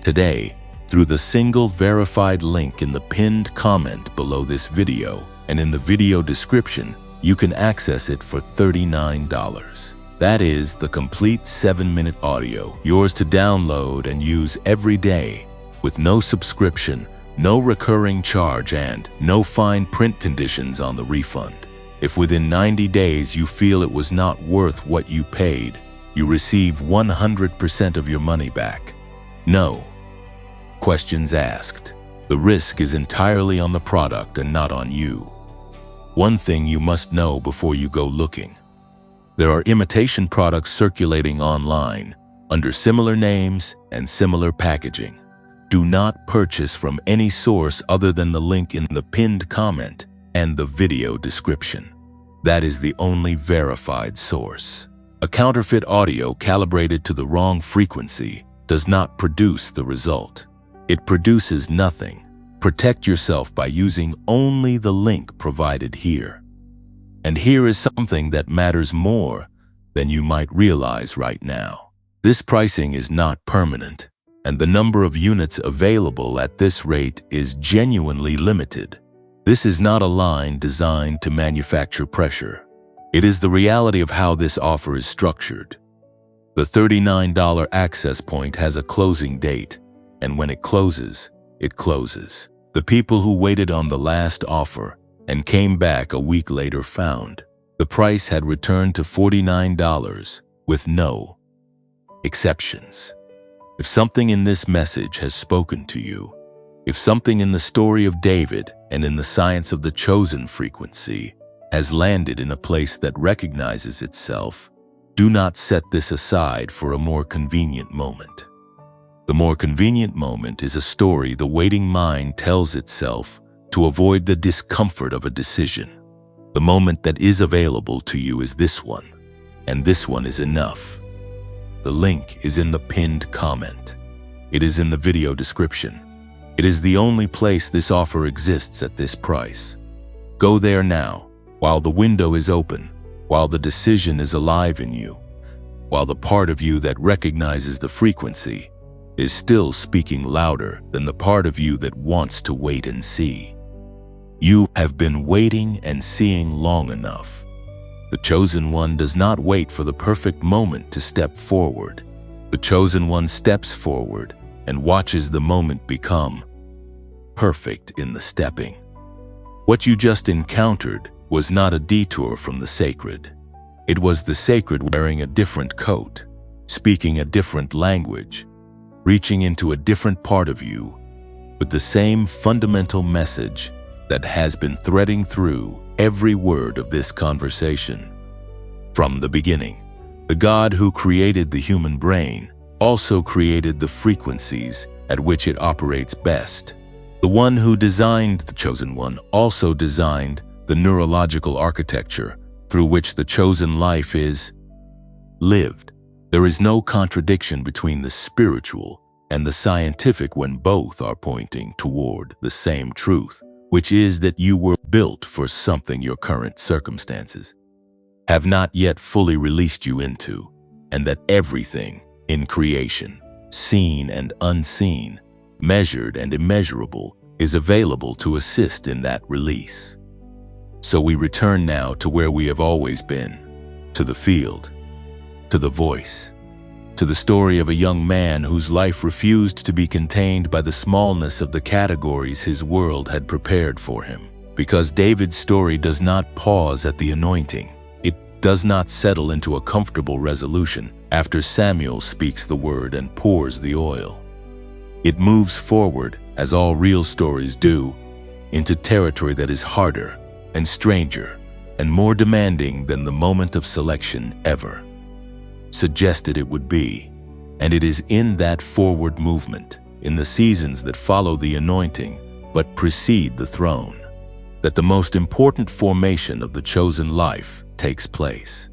Today, through the single verified link in the pinned comment below this video and in the video description, you can access it for $39. That is the complete 7-minute audio, yours to download and use every day, with no subscription, no recurring charge, and no fine print conditions on the refund. If within 90 days you feel it was not worth what you paid, you receive 100% of your money back. No questions asked. The risk is entirely on the product and not on you. One thing you must know before you go looking. There are imitation products circulating online under similar names and similar packaging. Do not purchase from any source other than the link in the pinned comment and the video description. That is the only verified source. A counterfeit audio calibrated to the wrong frequency does not produce the result. It produces nothing. Protect yourself by using only the link provided here. And here is something that matters more than you might realize right now. This pricing is not permanent, and the number of units available at this rate is genuinely limited. This is not a line designed to manufacture pressure. It is the reality of how this offer is structured. The $39 access point has a closing date, and when it closes, it closes. The people who waited on the last offer and came back a week later found the price had returned to $49 with no exceptions. If something in this message has spoken to you, if something in the story of David and in the science of the chosen frequency has landed in a place that recognizes itself, do not set this aside for a more convenient moment. The more convenient moment is a story the waiting mind tells itself to avoid the discomfort of a decision. The moment that is available to you is this one, and this one is enough. The link is in the pinned comment. It is in the video description. It is the only place this offer exists at this price. Go there now, while the window is open, while the decision is alive in you, while the part of you that recognizes the frequency is still speaking louder than the part of you that wants to wait and see. You have been waiting and seeing long enough. The chosen one does not wait for the perfect moment to step forward. The chosen one steps forward and watches the moment become perfect in the stepping. What you just encountered was not a detour from the sacred. It was the sacred wearing a different coat, speaking a different language, reaching into a different part of you with the same fundamental message that has been threading through every word of this conversation. From the beginning, the God who created the human brain also created the frequencies at which it operates best. The one who designed the chosen one also designed the neurological architecture through which the chosen life is lived. There is no contradiction between the spiritual and the scientific when both are pointing toward the same truth, which is that you were built for something your current circumstances have not yet fully released you into, and that everything in creation, seen and unseen, measured and immeasurable, is available to assist in that release. So we return now to where we have always been, to the field, to the voice, to the story of a young man whose life refused to be contained by the smallness of the categories his world had prepared for him. Because David's story does not pause at the anointing. It does not settle into a comfortable resolution after Samuel speaks the word and pours the oil. It moves forward, as all real stories do, into territory that is harder and stranger and more demanding than the moment of selection ever suggested it would be. And it is in that forward movement, in the seasons that follow the anointing but precede the throne, that the most important formation of the chosen life takes place.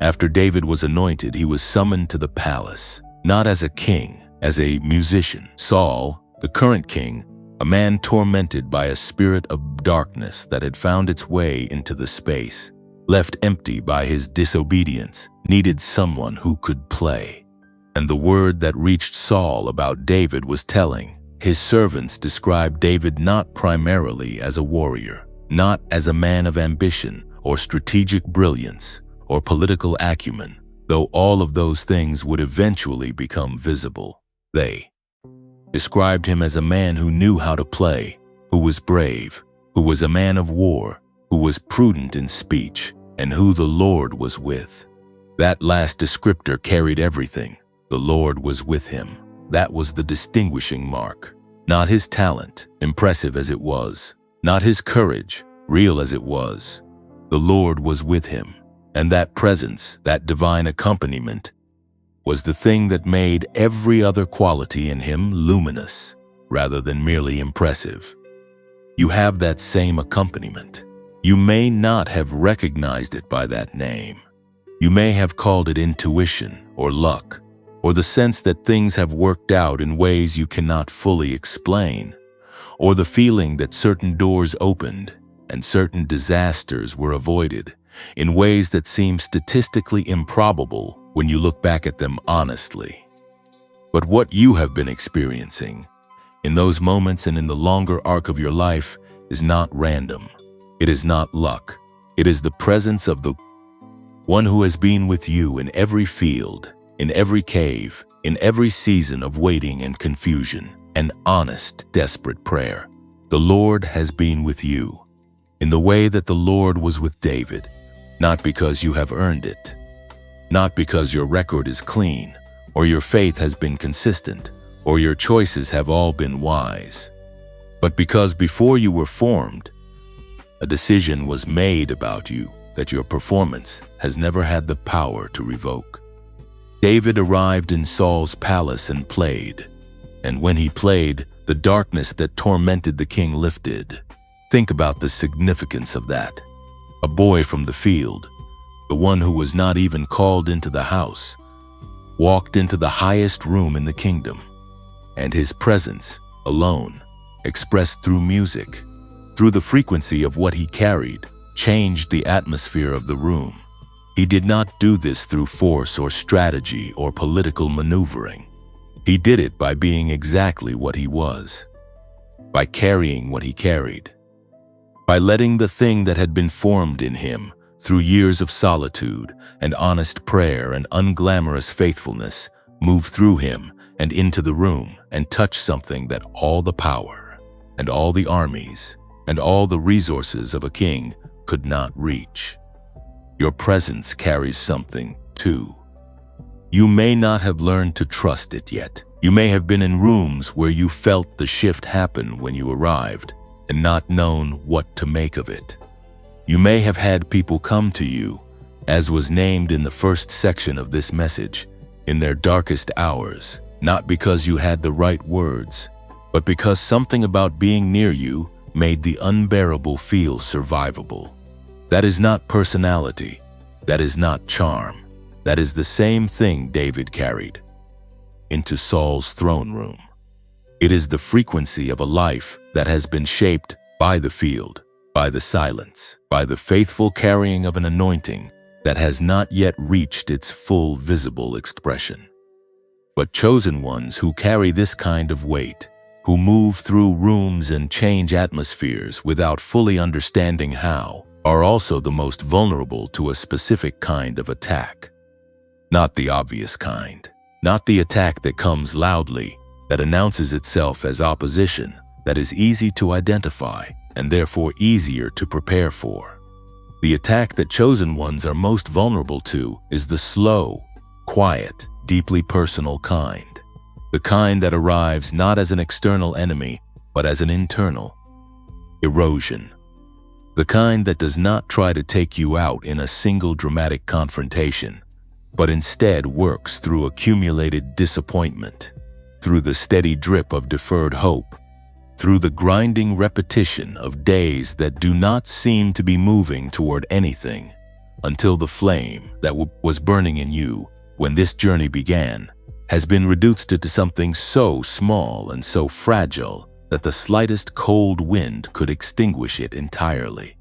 After David was anointed, he was summoned to the palace, not as a king, as a musician. Saul, the current king, a man tormented by a spirit of darkness that had found its way into the space, left empty by his disobedience, needed someone who could play. And the word that reached Saul about David was telling. His servants described David not primarily as a warrior, not as a man of ambition or strategic brilliance or political acumen, though all of those things would eventually become visible. They described him as a man who knew how to play, who was brave, who was a man of war, who was prudent in speech, and who the Lord was with. That last descriptor carried everything. The Lord was with him. That was the distinguishing mark. Not his talent, impressive as it was, not his courage, real as it was. The Lord was with him, and that presence, that divine accompaniment, was the thing that made every other quality in him luminous, rather than merely impressive. You have that same accompaniment. You may not have recognized it by that name. You may have called it intuition or luck, or the sense that things have worked out in ways you cannot fully explain, or the feeling that certain doors opened and certain disasters were avoided in ways that seem statistically improbable when you look back at them honestly. But what you have been experiencing in those moments and in the longer arc of your life is not random. It is not luck. It is the presence of the one who has been with you in every field, in every cave, in every season of waiting and confusion, and honest, desperate prayer. The Lord has been with you in the way that the Lord was with David, not because you have earned it, not because your record is clean, or your faith has been consistent, or your choices have all been wise, but because before you were formed, a decision was made about you that your performance has never had the power to revoke. David arrived in Saul's palace and played, and when he played, The darkness that tormented the king lifted. Think about the significance of that. A boy from the field, the one who was not even called into the house, walked into the highest room in the kingdom, and his presence, alone, expressed through music, through the frequency of what he carried, changed the atmosphere of the room. He did not do this through force or strategy or political maneuvering. He did it by being exactly what he was, by carrying what he carried, by letting the thing that had been formed in him through years of solitude and honest prayer and unglamorous faithfulness move through him and into the room and touch something that all the power and all the armies and all the resources of a king could not reach. Your presence carries something, too. You may not have learned to trust it yet. You may have been in rooms where you felt the shift happen when you arrived and not known what to make of it. You may have had people come to you, as was named in the first section of this message, in their darkest hours, not because you had the right words, but because something about being near you made the unbearable feel survivable. That is not personality. That is not charm. That is the same thing David carried into Saul's throne room. It is the frequency of a life that has been shaped by the field, by the silence, by the faithful carrying of an anointing that has not yet reached its full visible expression. But chosen ones who carry this kind of weight, who move through rooms and change atmospheres without fully understanding how, are also the most vulnerable to a specific kind of attack. Not the obvious kind. Not the attack that comes loudly, that announces itself as opposition, that is easy to identify and therefore easier to prepare for. The attack that chosen ones are most vulnerable to is the slow, quiet, deeply personal kind. The kind that arrives not as an external enemy, but as an internal erosion. The kind that does not try to take you out in a single dramatic confrontation, but instead works through accumulated disappointment, through the steady drip of deferred hope, through the grinding repetition of days that do not seem to be moving toward anything, until the flame that was burning in you when this journey began has been reduced to something so small and so fragile that the slightest cold wind could extinguish it entirely.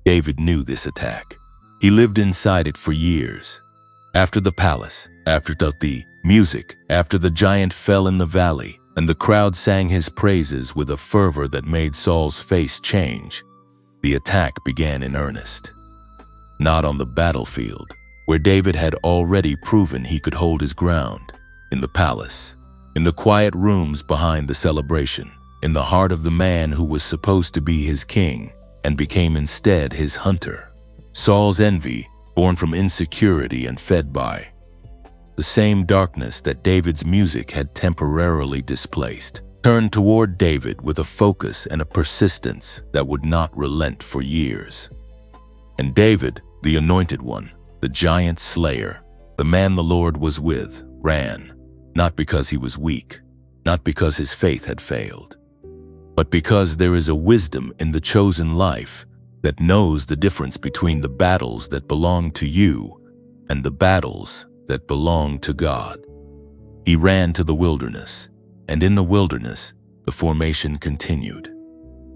David knew this attack. He lived inside it for years. After the palace, after the music, after the giant fell in the valley, and the crowd sang his praises with a fervor that made Saul's face change, the attack began in earnest. Not on the battlefield, where David had already proven he could hold his ground, in the palace, in the quiet rooms behind the celebration, in the heart of the man who was supposed to be his king and became instead his hunter. Saul's envy, born from insecurity and fed by the same darkness that David's music had temporarily displaced, turned toward David with a focus and a persistence that would not relent for years. And David, the anointed one, the giant slayer, the man the Lord was with, ran, not because he was weak, not because his faith had failed, but because there is a wisdom in the chosen life that knows the difference between the battles that belong to you and the battles that belong to God. He ran to the wilderness, and in the wilderness, the formation continued.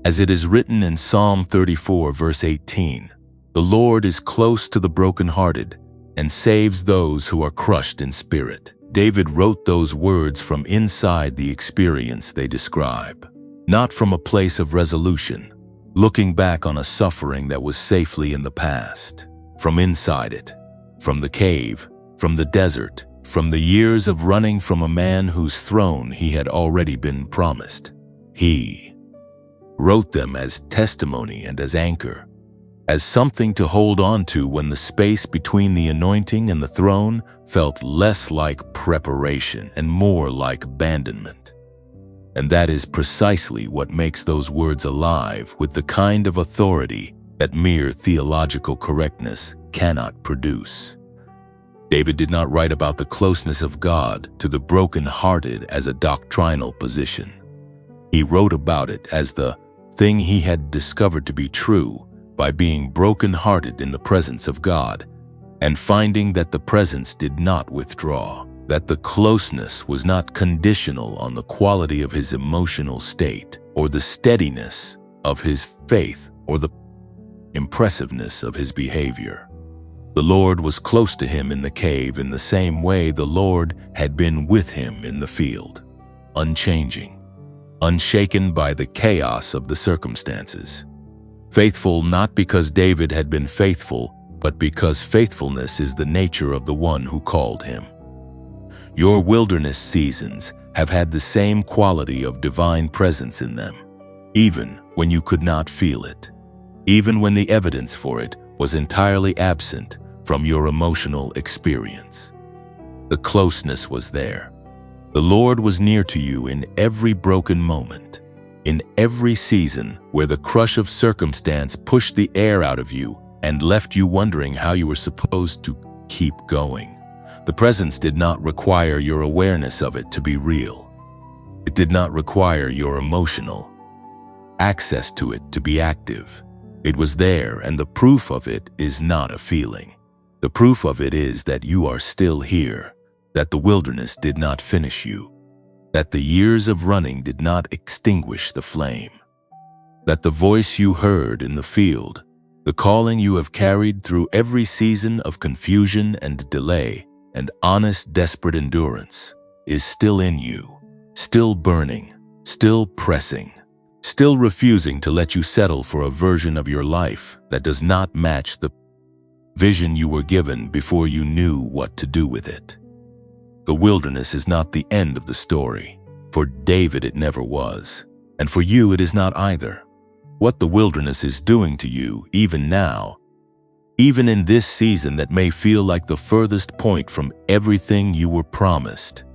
As it is written in Psalm 34, verse 18, "The Lord is close to the brokenhearted and saves those who are crushed in spirit." David wrote those words from inside the experience they describe, not from a place of resolution, looking back on a suffering that was safely in the past. From inside it, from the cave, from the desert, from the years of running from a man whose throne he had already been promised. He wrote them as testimony and as anchor, as something to hold on to when the space between the anointing and the throne felt less like preparation and more like abandonment. And that is precisely what makes those words alive with the kind of authority that mere theological correctness cannot produce. David did not write about the closeness of God to the broken-hearted as a doctrinal position. He wrote about it as the thing he had discovered to be true by being broken-hearted in the presence of God and finding that the presence did not withdraw, that the closeness was not conditional on the quality of his emotional state or the steadiness of his faith or the impressiveness of his behavior. The Lord was close to him in the cave in the same way the Lord had been with him in the field, unchanging, unshaken by the chaos of the circumstances. Faithful not because David had been faithful, but because faithfulness is the nature of the one who called him. Your wilderness seasons have had the same quality of divine presence in them, even when you could not feel it, even when the evidence for it was entirely absent from your emotional experience. The closeness was there. The Lord was near to you in every broken moment, in every season where the crush of circumstance pushed the air out of you and left you wondering how you were supposed to keep going. The presence did not require your awareness of it to be real. It did not require your emotional access to it to be active. It was there, and the proof of it is not a feeling. The proof of it is that you are still here, that the wilderness did not finish you, that the years of running did not extinguish the flame, that the voice you heard in the field, the calling you have carried through every season of confusion and delay and honest, desperate endurance, is still in you, still burning, still pressing, still refusing to let you settle for a version of your life that does not match the vision you were given before you knew what to do with it. The wilderness is not the end of the story. For David it never was, and for you it is not either. What the wilderness is doing to you, even now, even in this season that may feel like the furthest point from everything you were promised,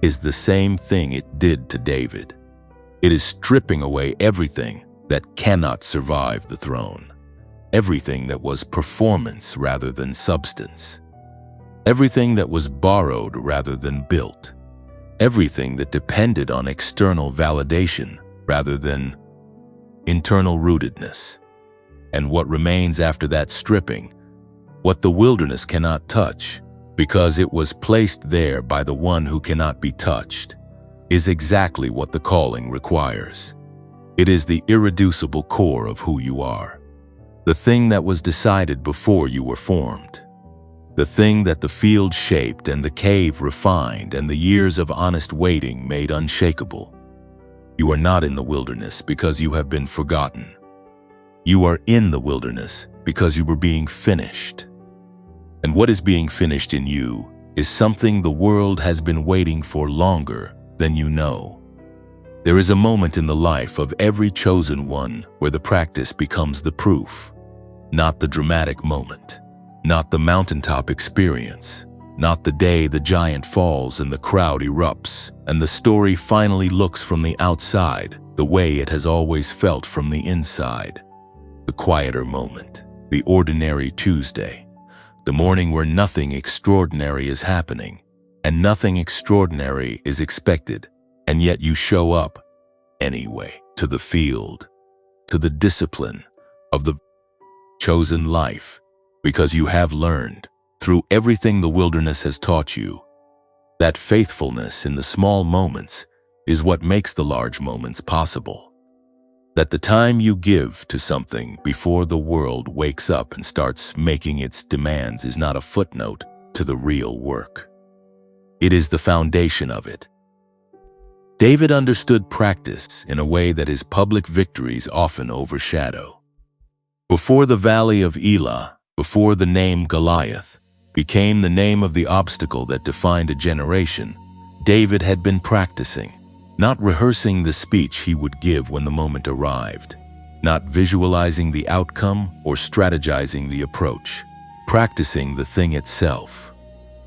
is the same thing it did to David. It is stripping away everything that cannot survive the throne, everything that was performance rather than substance, everything that was borrowed rather than built, everything that depended on external validation rather than internal rootedness. And what remains after that stripping, what the wilderness cannot touch, because it was placed there by the one who cannot be touched, is exactly what the calling requires. It is the irreducible core of who you are, the thing that was decided before you were formed, the thing that the field shaped and the cave refined and the years of honest waiting made unshakable. You are not in the wilderness because you have been forgotten. You are in the wilderness because you were being finished. And what is being finished in you is something the world has been waiting for longer than you know. There is a moment in the life of every chosen one where the practice becomes the proof, not the dramatic moment, not the mountaintop experience, not the day the giant falls and the crowd erupts, and the story finally looks from the outside the way it has always felt from the inside. The quieter moment, the ordinary Tuesday, the morning where nothing extraordinary is happening and nothing extraordinary is expected, and yet you show up anyway to the field, to the discipline of the chosen life, because you have learned, through everything the wilderness has taught you, that faithfulness in the small moments is what makes the large moments possible. That the time you give to something before the world wakes up and starts making its demands is not a footnote to the real work. It is the foundation of it. David understood practice in a way that his public victories often overshadow. Before the valley of Elah, before the name Goliath became the name of the obstacle that defined a generation, David had been practicing, not rehearsing the speech he would give when the moment arrived, not visualizing the outcome or strategizing the approach, practicing the thing itself.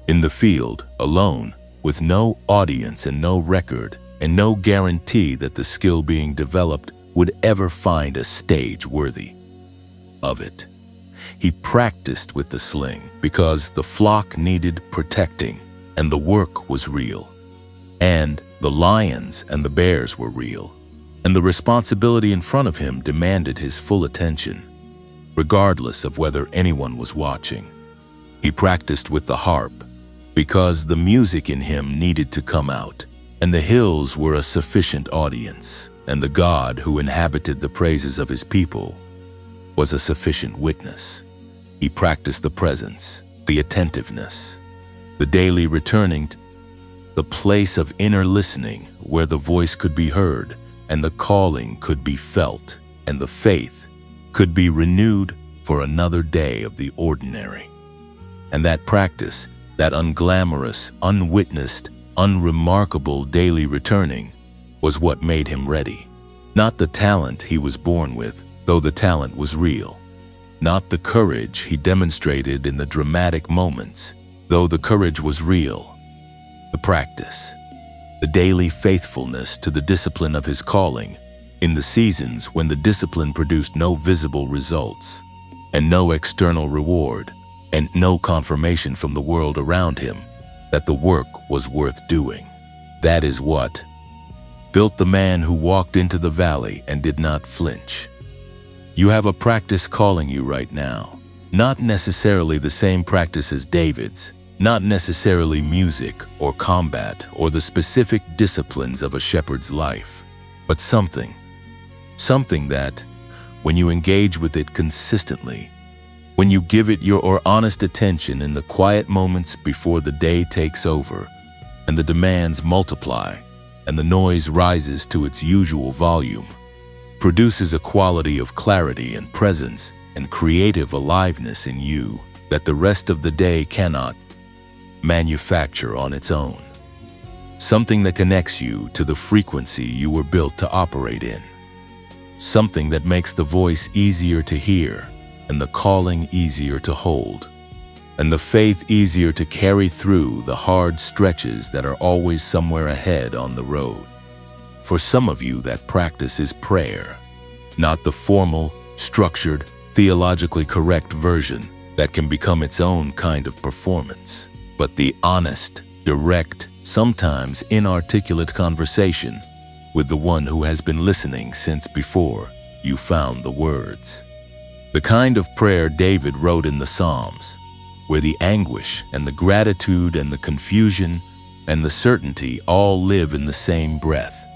In the field, alone, with no audience and no record, and no guarantee that the skill being developed would ever find a stage worthy of it. He practiced with the sling because the flock needed protecting and the work was real. And the lions and the bears were real, and the responsibility in front of him demanded his full attention, regardless of whether anyone was watching. He practiced with the harp because the music in him needed to come out, and the hills were a sufficient audience, and the God who inhabited the praises of his people was a sufficient witness. He practiced the presence, the attentiveness, the daily returning to the place of inner listening where the voice could be heard and the calling could be felt and the faith could be renewed for another day of the ordinary. And that practice, that unglamorous, unwitnessed, unremarkable daily returning, was what made him ready. Not the talent he was born with, though the talent was real. Not the courage he demonstrated in the dramatic moments, though the courage was real. The practice, the daily faithfulness to the discipline of his calling, in the seasons when the discipline produced no visible results, and no external reward, and no confirmation from the world around him that the work was worth doing. That is what built the man who walked into the valley and did not flinch. You have a practice calling you right now. Not necessarily the same practice as David's, not necessarily music or combat or the specific disciplines of a shepherd's life, but something that, when you engage with it consistently, when you give it your honest attention in the quiet moments before the day takes over and the demands multiply and the noise rises to its usual volume, produces a quality of clarity and presence and creative aliveness in you that the rest of the day cannot manufacture on its own. Something that connects you to the frequency you were built to operate in. Something that makes the voice easier to hear and the calling easier to hold, and the faith easier to carry through the hard stretches that are always somewhere ahead on the road. For some of you, that practice is prayer, not the formal, structured, theologically correct version that can become its own kind of performance, but the honest, direct, sometimes inarticulate conversation with the one who has been listening since before you found the words. The kind of prayer David wrote in the Psalms, where the anguish and the gratitude and the confusion and the certainty all live in the same breath,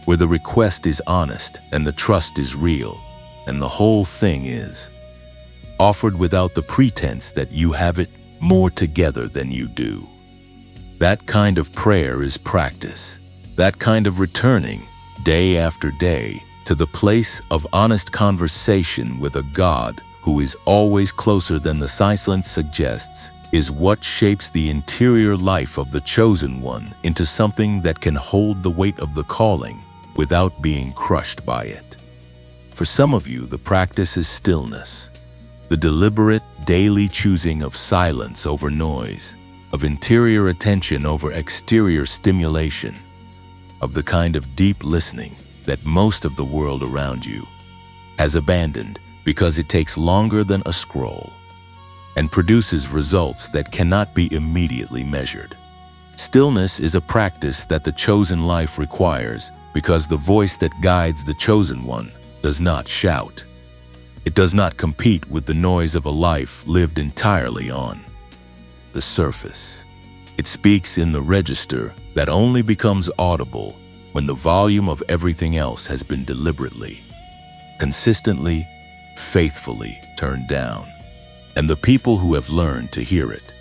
where the request is honest and the trust is real, and the whole thing is offered without the pretense that you have it more together than you do. That kind of prayer is practice, that kind of returning day after day to the place of honest conversation with a God who is always closer than the silence suggests, is what shapes the interior life of the chosen one into something that can hold the weight of the calling without being crushed by it. For some of you, the practice is stillness, the deliberate daily choosing of silence over noise, of interior attention over exterior stimulation, of the kind of deep listening that most of the world around you has abandoned because it takes longer than a scroll and produces results that cannot be immediately measured. Stillness is a practice that the chosen life requires because the voice that guides the chosen one does not shout. It does not compete with the noise of a life lived entirely on the surface. It speaks in the register that only becomes audible when the volume of everything else has been deliberately, consistently, faithfully turned down. And the people who have learned to hear it,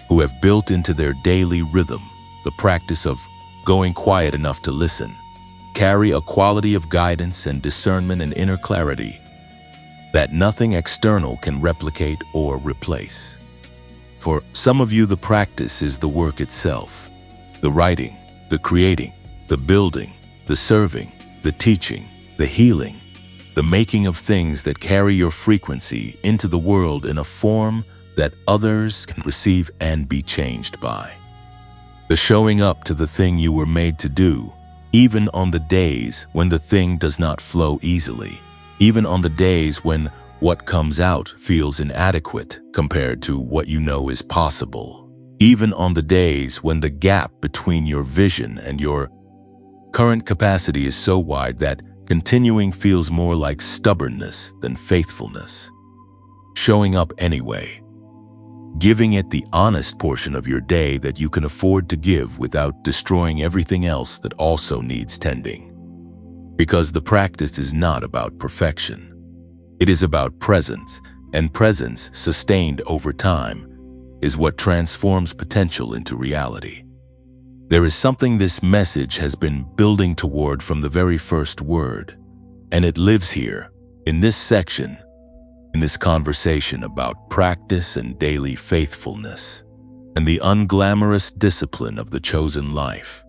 who have built into their daily rhythm the practice of going quiet enough to listen, carry a quality of guidance and discernment and inner clarity that nothing external can replicate or replace. For some of you, the practice is the work itself, the writing, the creating, the building, the serving, the teaching, the healing, the making of things that carry your frequency into the world in a form that others can receive and be changed by. The showing up to the thing you were made to do, even on the days when the thing does not flow easily, even on the days when what comes out feels inadequate compared to what you know is possible, even on the days when the gap between your vision and your current capacity is so wide that Continuing feels more like stubbornness than faithfulness. Showing up anyway. Giving it the honest portion of your day that you can afford to give without destroying everything else that also needs tending. Because the practice is not about perfection. It is about presence, and presence sustained over time is what transforms potential into reality. There is something this message has been building toward from the very first word, and it lives here, in this section, in this conversation about practice and daily faithfulness, and the unglamorous discipline of the chosen life.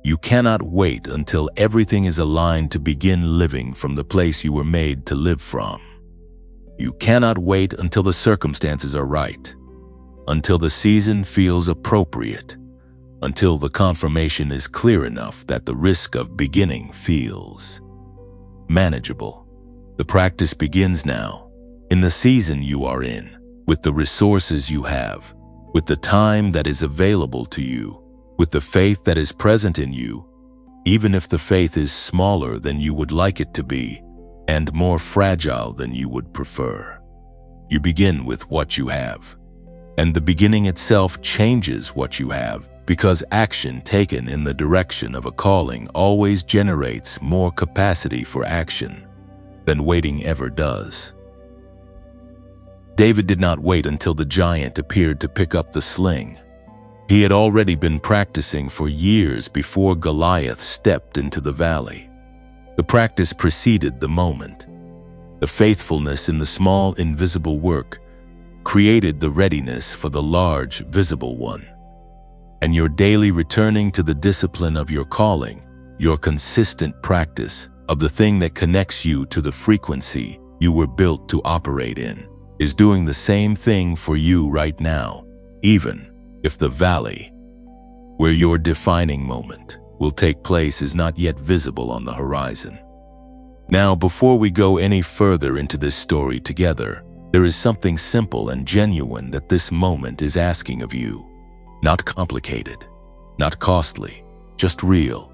You cannot wait until everything is aligned to begin living from the place you were made to live from. You cannot wait until the circumstances are right, until the season feels appropriate, until the confirmation is clear enough that the risk of beginning feels manageable. The practice begins now, in the season you are in, with the resources you have, with the time that is available to you, with the faith that is present in you, even if the faith is smaller than you would like it to be and more fragile than you would prefer. You begin with what you have, and the beginning itself changes what you have, because action taken in the direction of a calling always generates more capacity for action than waiting ever does. David did not wait until the giant appeared to pick up the sling. He had already been practicing for years before Goliath stepped into the valley. The practice preceded the moment. The faithfulness in the small, invisible work created the readiness for the large, visible one. And your daily returning to the discipline of your calling, your consistent practice of the thing that connects you to the frequency you were built to operate in, is doing the same thing for you right now, even if the valley where your defining moment will take place is not yet visible on the horizon. Now, before we go any further into this story together, there is something simple and genuine that this moment is asking of you. Not complicated, not costly, just real.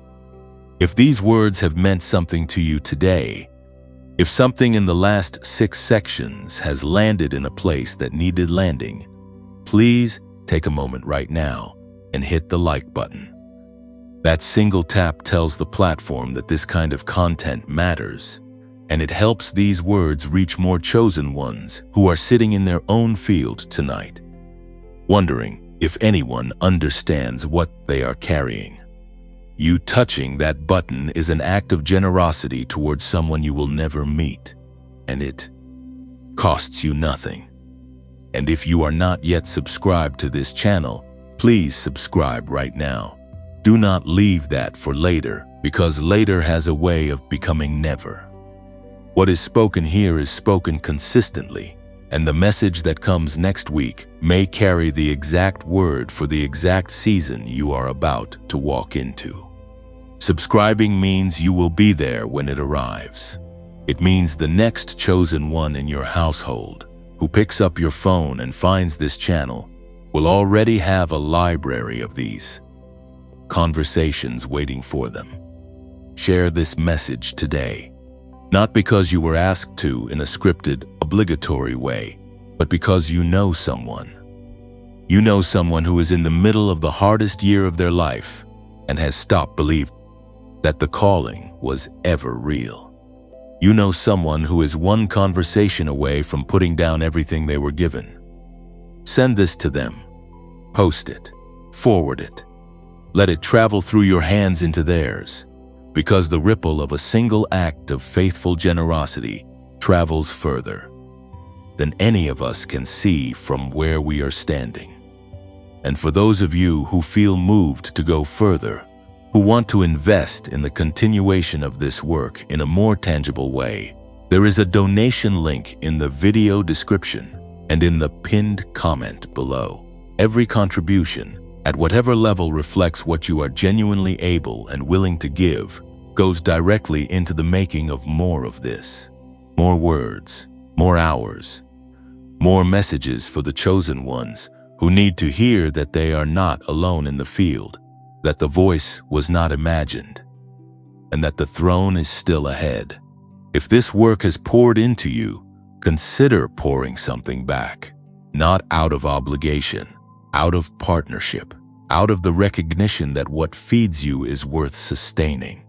If these words have meant something to you today, if something in the last 6 sections has landed in a place that needed landing, please take a moment right now and hit the like button. That single tap tells the platform that this kind of content matters, and it helps these words reach more chosen ones who are sitting in their own field tonight, wondering if anyone understands what they are carrying. You touching that button is an act of generosity towards someone you will never meet, and it costs you nothing. And if you are not yet subscribed to this channel, please subscribe right now. Do not leave that for later, because later has a way of becoming never. What is spoken here is spoken consistently, and the message that comes next week may carry the exact word for the exact season you are about to walk into. Subscribing means you will be there when it arrives. It means the next chosen one in your household who picks up your phone and finds this channel will already have a library of these conversations waiting for them. Share this message today, not because you were asked to in a scripted, obligatory way, but because you know someone. You know someone who is in the middle of the hardest year of their life and has stopped believing that the calling was ever real. You know someone who is one conversation away from putting down everything they were given. Send this to them. Post it. Forward it. Let it travel through your hands into theirs, because the ripple of a single act of faithful generosity travels further than any of us can see from where we are standing. And for those of you who feel moved to go further, who want to invest in the continuation of this work in a more tangible way, there is a donation link in the video description and in the pinned comment below. Every contribution, at whatever level, reflects what you are genuinely able and willing to give, goes directly into the making of more of this. More words, more hours, more messages for the chosen ones who need to hear that they are not alone in the field, that the voice was not imagined, and that the throne is still ahead. If this work has poured into you, consider pouring something back, not out of obligation, out of partnership, out of the recognition that what feeds you is worth sustaining.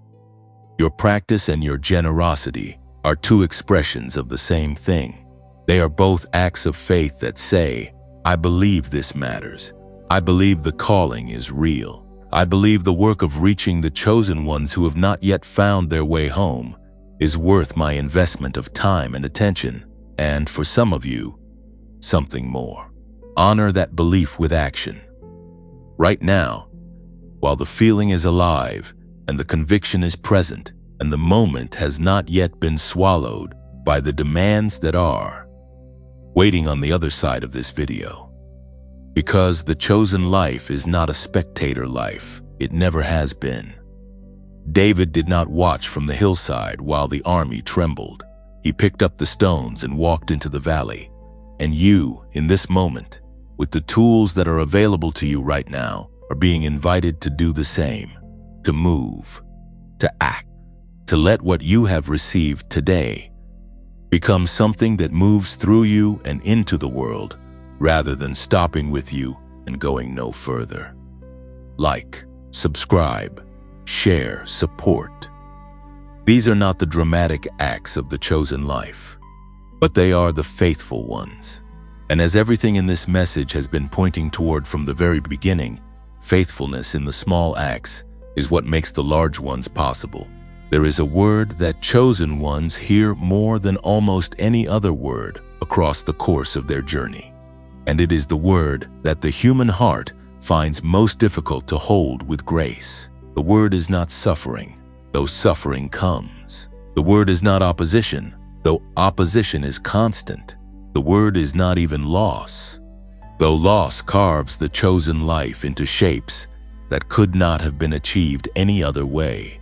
Your practice and your generosity are two expressions of the same thing. They are both acts of faith that say, I believe this matters. I believe the calling is real. I believe the work of reaching the chosen ones who have not yet found their way home is worth my investment of time and attention, and for some of you, something more. Honor that belief with action. Right now, while the feeling is alive and the conviction is present and the moment has not yet been swallowed by the demands that are waiting on the other side of this video. Because the chosen life is not a spectator life. It never has been. David did not watch from the hillside while the army trembled. He picked up the stones and walked into the valley. And you, in this moment, with the tools that are available to you right now, are being invited to do the same, to move, to act, to let what you have received today become something that moves through you and into the world, rather than stopping with you and going no further. Like, subscribe, share, support. These are not the dramatic acts of the chosen life, but they are the faithful ones. And as everything in this message has been pointing toward from the very beginning, faithfulness in the small acts is what makes the large ones possible. There is a word that chosen ones hear more than almost any other word across the course of their journey. And it is the word that the human heart finds most difficult to hold with grace. The word is not suffering, though suffering comes. The word is not opposition, though opposition is constant. The word is not even loss, though loss carves the chosen life into shapes that could not have been achieved any other way.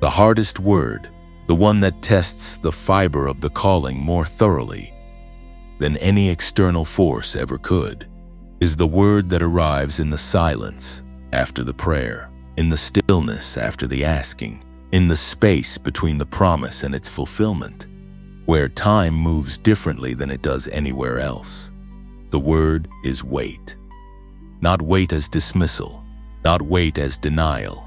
The hardest word, the one that tests the fiber of the calling more thoroughly than any external force ever could, is the word that arrives in the silence after the prayer, in the stillness after the asking, in the space between the promise and its fulfillment, where time moves differently than it does anywhere else. The word is wait. Not wait as dismissal, not wait as denial,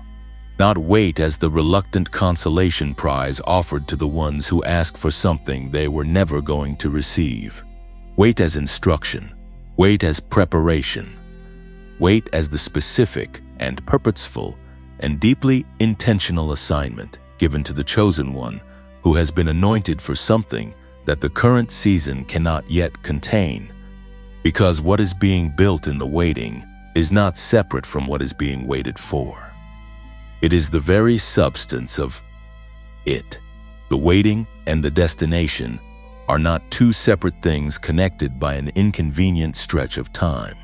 not wait as the reluctant consolation prize offered to the ones who ask for something they were never going to receive. Wait as instruction, wait as preparation, wait as the specific and purposeful and deeply intentional assignment given to the chosen one who has been anointed for something that the current season cannot yet contain, because what is being built in the waiting is not separate from what is being waited for. It is the very substance of it. The waiting and the destination are not two separate things connected by an inconvenient stretch of time.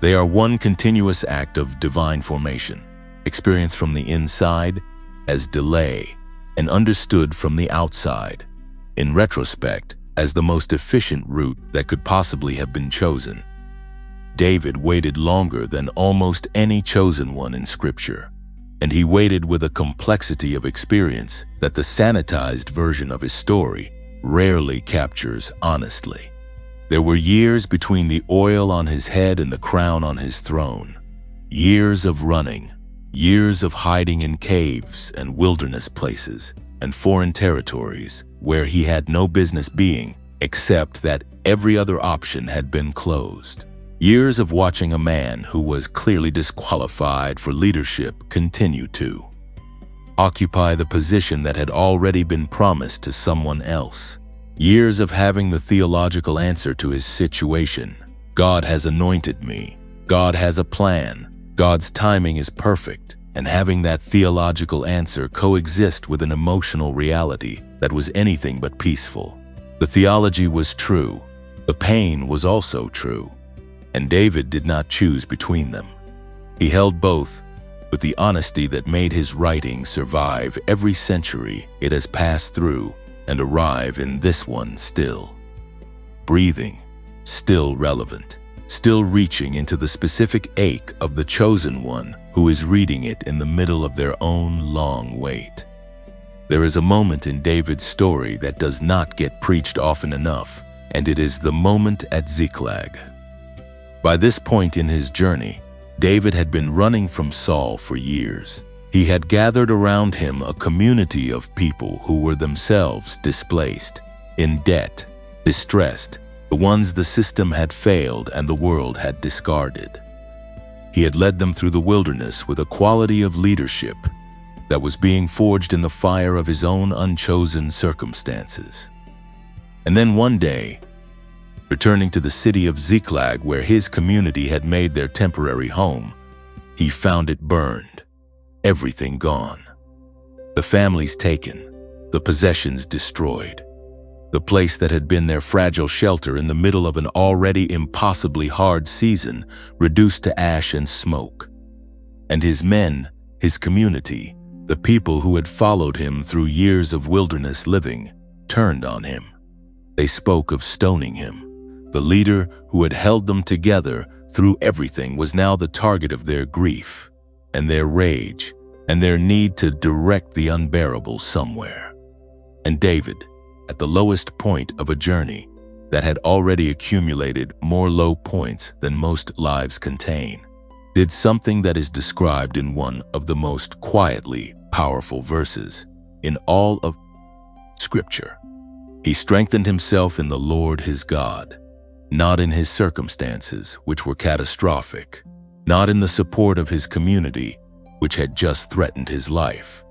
They are one continuous act of divine formation, experienced from the inside as delay and understood from the outside, in retrospect, as the most efficient route that could possibly have been chosen. David waited longer than almost any chosen one in Scripture, and he waited with a complexity of experience that the sanitized version of his story rarely captures honestly. There were years between the oil on his head and the crown on his throne, years of running, years of hiding in caves and wilderness places and foreign territories where he had no business being, except that every other option had been closed. Years of watching a man who was clearly disqualified for leadership continue to occupy the position that had already been promised to someone else. Years of having the theological answer to his situation. God has anointed me. God has a plan. God's timing is perfect. And having that theological answer coexist with an emotional reality that was anything but peaceful. The theology was true. The pain was also true. And David did not choose between them. He held both with the honesty that made his writing survive every century it has passed through and arrive in this one still. Breathing, still relevant, still reaching into the specific ache of the chosen one who is reading it in the middle of their own long wait. There is a moment in David's story that does not get preached often enough, and it is the moment at Ziklag. By this point in his journey, David had been running from Saul for years. He had gathered around him a community of people who were themselves displaced, in debt, distressed, the ones the system had failed and the world had discarded. He had led them through the wilderness with a quality of leadership that was being forged in the fire of his own unchosen circumstances. And then one day, returning to the city of Ziklag where his community had made their temporary home, he found it burned, everything gone. The families taken, the possessions destroyed. The place that had been their fragile shelter in the middle of an already impossibly hard season reduced to ash and smoke. And his men, his community, the people who had followed him through years of wilderness living, turned on him. They spoke of stoning him. The leader who had held them together through everything was now the target of their grief and their rage and their need to direct the unbearable somewhere. And David, at the lowest point of a journey that had already accumulated more low points than most lives contain, did something that is described in one of the most quietly powerful verses in all of Scripture. He strengthened himself in the Lord his God, not in his circumstances, which were catastrophic, not in the support of his community, which had just threatened his life,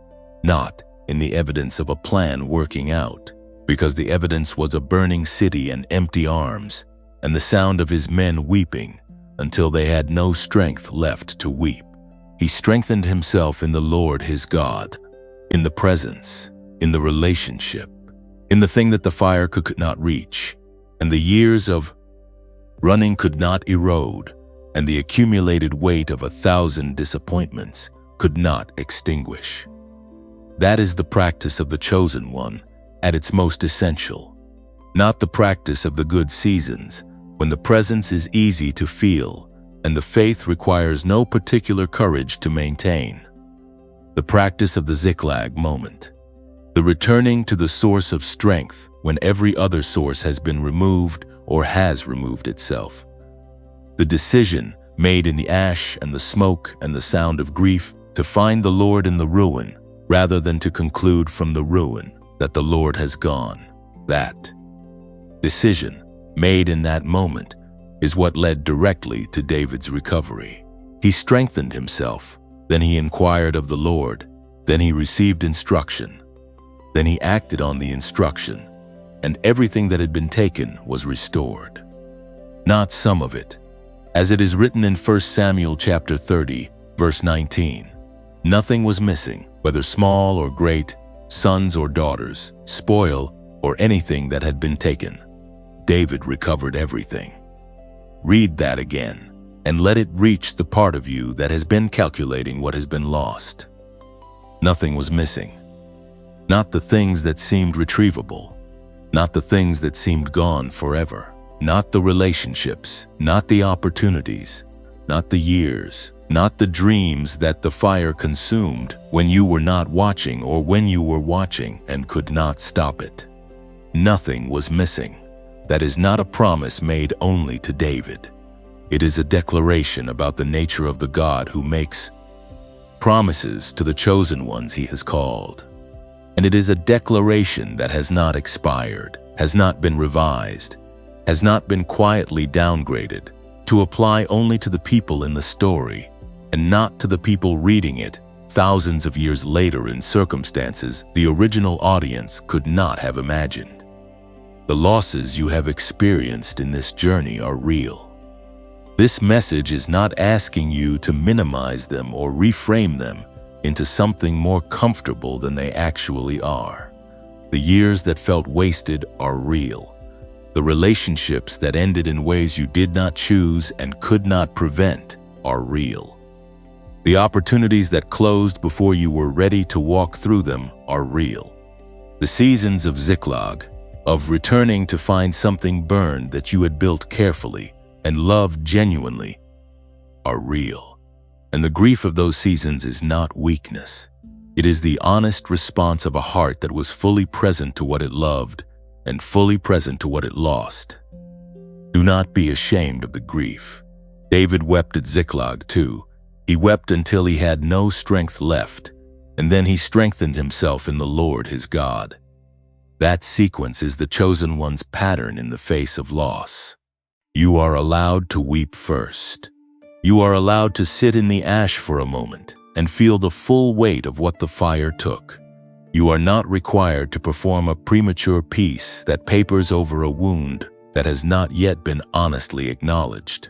not in the evidence of a plan working out, because the evidence was a burning city and empty arms, and the sound of his men weeping until they had no strength left to weep. He strengthened himself in the Lord his God, in the presence, in the relationship, in the thing that the fire could not reach, and the years of running could not erode, and the accumulated weight of 1,000 disappointments could not extinguish. That is the practice of the chosen one at its most essential, not the practice of the good seasons, when the presence is easy to feel and the faith requires no particular courage to maintain. The practice of the Ziklag moment, the returning to the source of strength when every other source has been removed or has removed itself. The decision made in the ash and the smoke and the sound of grief to find the Lord in the ruin rather than to conclude from the ruin that the Lord has gone. That decision, made in that moment, is what led directly to David's recovery. He strengthened himself, then he inquired of the Lord, then he received instruction, then he acted on the instruction, and everything that had been taken was restored. Not some of it. As it is written in 1 Samuel chapter 30, verse 19, nothing was missing, whether small or great, sons or daughters, spoil, or anything that had been taken. David recovered everything. Read that again, and let it reach the part of you that has been calculating what has been lost. Nothing was missing. Not the things that seemed retrievable, not the things that seemed gone forever, not the relationships, not the opportunities, not the years, not the dreams that the fire consumed when you were not watching or when you were watching and could not stop it. Nothing was missing. That is not a promise made only to David. It is a declaration about the nature of the God who makes promises to the chosen ones he has called. And it is a declaration that has not expired, has not been revised, has not been quietly downgraded, to apply only to the people in the story, and not to the people reading it thousands of years later in circumstances the original audience could not have imagined. The losses you have experienced in this journey are real. This message is not asking you to minimize them or reframe them into something more comfortable than they actually are. The years that felt wasted are real. The relationships that ended in ways you did not choose and could not prevent are real. The opportunities that closed before you were ready to walk through them are real. The seasons of Ziklag, of returning to find something burned that you had built carefully and loved genuinely, are real. And the grief of those seasons is not weakness. It is the honest response of a heart that was fully present to what it loved and fully present to what it lost. Do not be ashamed of the grief. David wept at Ziklag too. He wept until he had no strength left, and then he strengthened himself in the Lord his God. That sequence is the chosen one's pattern in the face of loss. You are allowed to weep first. You are allowed to sit in the ash for a moment and feel the full weight of what the fire took. You are not required to perform a premature peace that papers over a wound that has not yet been honestly acknowledged.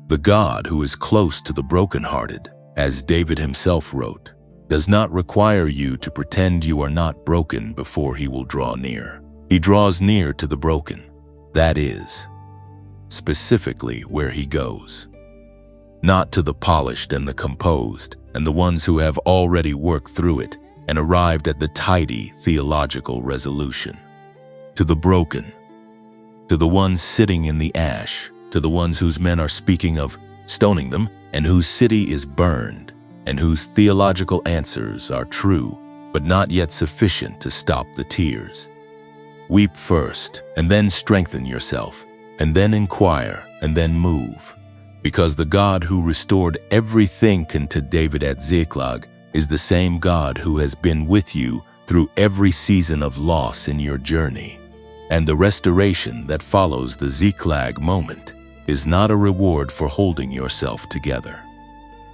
The God who is close to the brokenhearted, as David himself wrote, does not require you to pretend you are not broken before he will draw near. He draws near to the broken, that is, specifically where he goes. Not to the polished and the composed, and the ones who have already worked through it and arrived at the tidy theological resolution. To the broken, to the ones sitting in the ash, to the ones whose men are speaking of stoning them, and whose city is burned, and whose theological answers are true, but not yet sufficient to stop the tears. Weep first, and then strengthen yourself, and then inquire, and then move. Because the God who restored everything to David at Ziklag is the same God who has been with you through every season of loss in your journey. And the restoration that follows the Ziklag moment is not a reward for holding yourself together.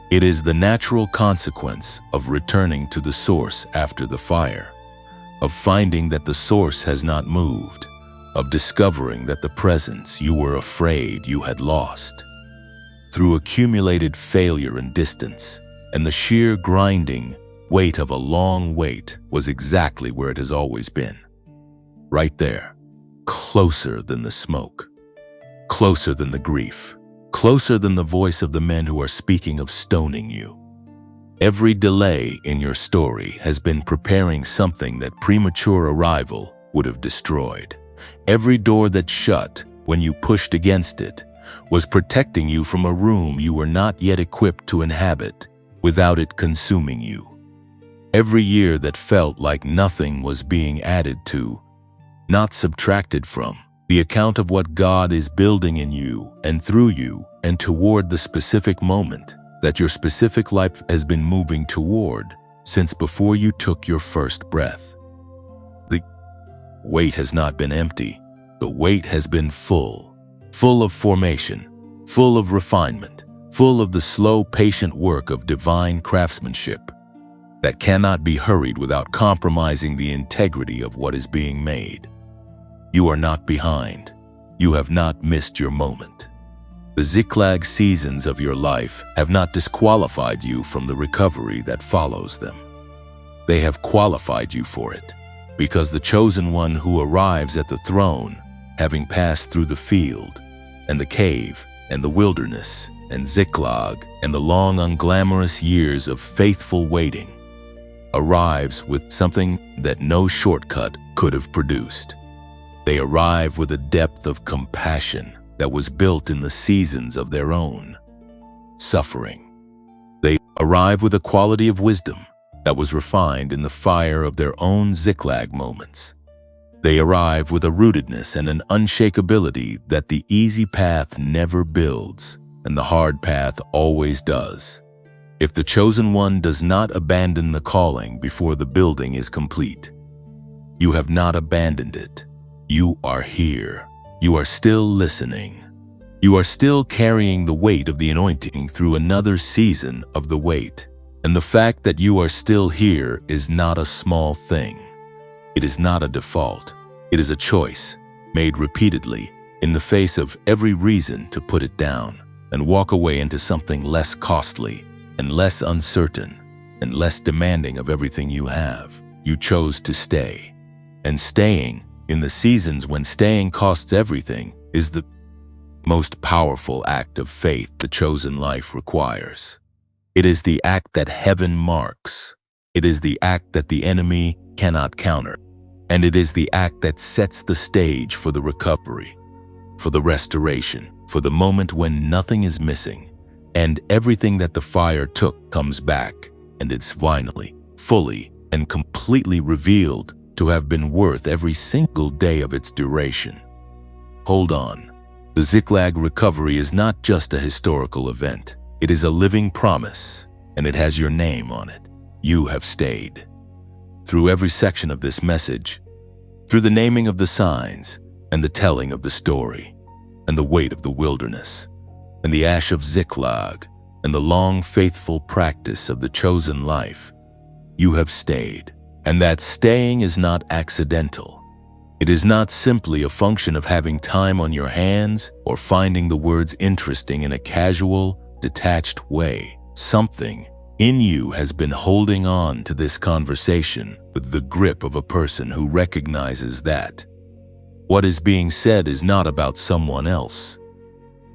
It is the natural consequence of returning to the source after the fire, of finding that the source has not moved, of discovering that the presence you were afraid you had lost. Through accumulated failure and distance, and the sheer grinding weight of a long wait was exactly where it has always been. Right there, closer than the smoke, closer than the grief, closer than the voice of the men who are speaking of stoning you. Every delay in your story has been preparing something that premature arrival would have destroyed. Every door that shut when you pushed against it was protecting you from a room you were not yet equipped to inhabit without it consuming you. Every year that felt like nothing was being added to, not subtracted from, the account of what God is building in you and through you and toward the specific moment that your specific life has been moving toward since before you took your first breath. The weight has not been empty. The weight has been full of formation, full of refinement, full of the slow, patient work of divine craftsmanship that cannot be hurried without compromising the integrity of what is being made. You are not behind. You have not missed your moment. The Ziklag seasons of your life have not disqualified you from the recovery that follows them. They have qualified you for it, because the chosen one who arrives at the throne, having passed through the field, and the cave, and the wilderness, and Ziklag, and the long unglamorous years of faithful waiting, arrives with something that no shortcut could have produced. They arrive with a depth of compassion that was built in the seasons of their own suffering. They arrive with a quality of wisdom that was refined in the fire of their own Ziklag moments. They arrive with a rootedness and an unshakability that the easy path never builds, and the hard path always does. If the chosen one does not abandon the calling before the building is complete, you have not abandoned it. You are here. You are still listening. You are still carrying the weight of the anointing through another season of the wait. And the fact that you are still here is not a small thing. It is not a default. It is a choice, made repeatedly, in the face of every reason to put it down and walk away into something less costly and less uncertain and less demanding of everything you have. You chose to stay. And staying, in the seasons when staying costs everything, is the most powerful act of faith the chosen life requires. It is the act that heaven marks. It is the act that the enemy cannot counter. And it is the act that sets the stage for the recovery, for the restoration, for the moment when nothing is missing, and everything that the fire took comes back, and it's finally fully and completely revealed to have been worth every single day of its duration. Hold on. The Ziklag recovery is not just a historical event. It is a living promise, and it has your name on it. You have stayed. Through every section of this message, through the naming of the signs, and the telling of the story, and the weight of the wilderness, and the ash of Ziklag, and the long faithful practice of the chosen life, you have stayed. And that staying is not accidental. It is not simply a function of having time on your hands or finding the words interesting in a casual, detached way. Something in you has been holding on to this conversation with the grip of a person who recognizes that what is being said is not about someone else.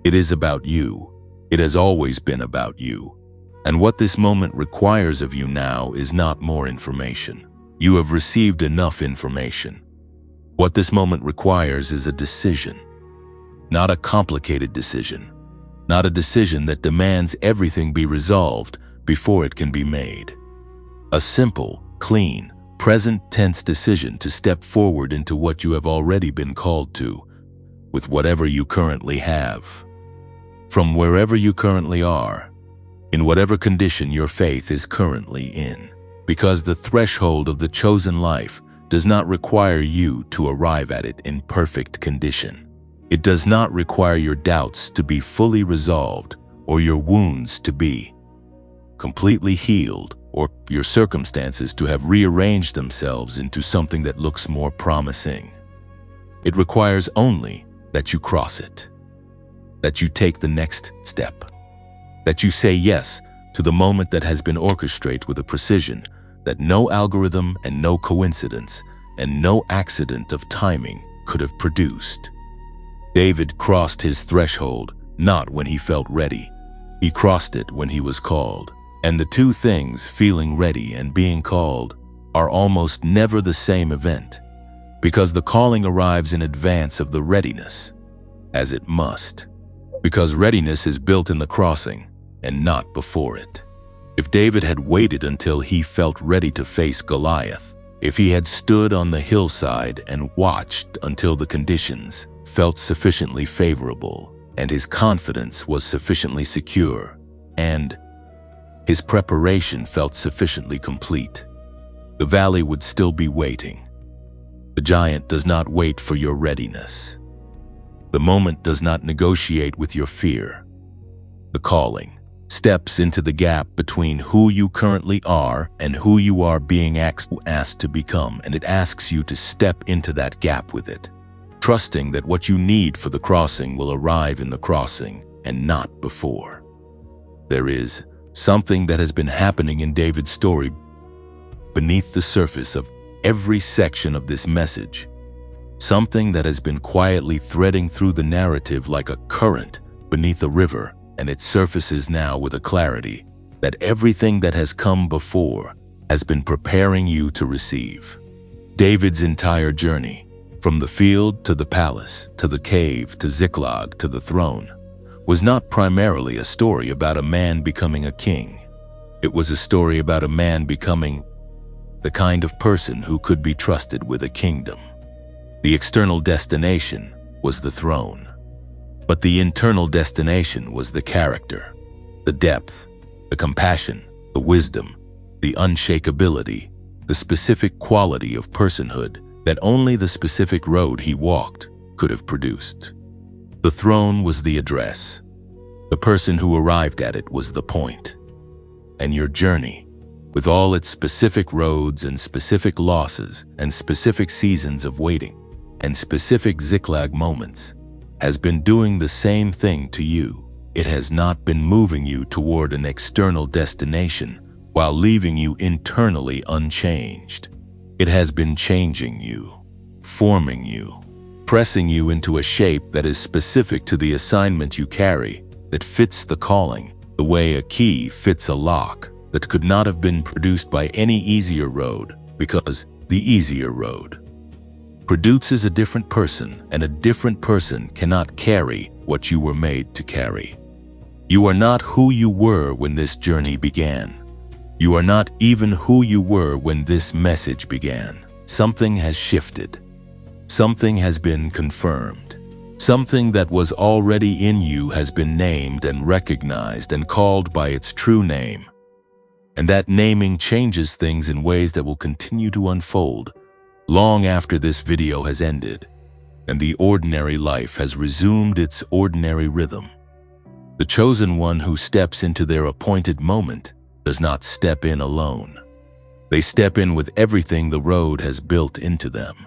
It is about you. It has always been about you. And what this moment requires of you now is not more information. You have received enough information. What this moment requires is a decision. Not a complicated decision. Not a decision that demands everything be resolved before it can be made. A simple, clean, present tense decision to step forward into what you have already been called to, with whatever you currently have. From wherever you currently are, in whatever condition your faith is currently in. Because the threshold of the chosen life does not require you to arrive at it in perfect condition. It does not require your doubts to be fully resolved or your wounds to be completely healed or your circumstances to have rearranged themselves into something that looks more promising. It requires only that you cross it, that you take the next step, that you say yes to the moment that has been orchestrated with a precision that no algorithm and no coincidence and no accident of timing could have produced. David crossed his threshold not when he felt ready. He crossed it when he was called. And the two things, feeling ready and being called, are almost never the same event, because the calling arrives in advance of the readiness, as it must, because readiness is built in the crossing and not before it. If David had waited until he felt ready to face Goliath, if he had stood on the hillside and watched until the conditions felt sufficiently favorable and his confidence was sufficiently secure and his preparation felt sufficiently complete, the valley would still be waiting. The giant does not wait for your readiness. The moment does not negotiate with your fear. The calling steps into the gap between who you currently are and who you are being asked to become, and it asks you to step into that gap with it, trusting that what you need for the crossing will arrive in the crossing and not before. There is something that has been happening in David's story beneath the surface of every section of this message, something that has been quietly threading through the narrative like a current beneath a river, and it surfaces now with a clarity that everything that has come before has been preparing you to receive. David's entire journey, from the field to the palace, to the cave, to Ziklag, to the throne, was not primarily a story about a man becoming a king. It was a story about a man becoming the kind of person who could be trusted with a kingdom. The external destination was the throne, but the internal destination was the character, the depth, the compassion, the wisdom, the unshakability, the specific quality of personhood that only the specific road he walked could have produced. The throne was the address. The person who arrived at it was the point. And your journey, with all its specific roads and specific losses and specific seasons of waiting and specific Ziklag moments, has been doing the same thing to you. It has not been moving you toward an external destination while leaving you internally unchanged. It has been changing you, forming you, pressing you into a shape that is specific to the assignment you carry, that fits the calling, the way a key fits a lock, that could not have been produced by any easier road, because the easier road produces a different person, and a different person cannot carry what you were made to carry. You are not who you were when this journey began. You are not even who you were when this message began. Something has shifted. Something has been confirmed. Something that was already in you has been named and recognized and called by its true name. And that naming changes things in ways that will continue to unfold long after this video has ended and the ordinary life has resumed its ordinary rhythm. The chosen one who steps into their appointed moment does not step in alone. They step in with everything the road has built into them.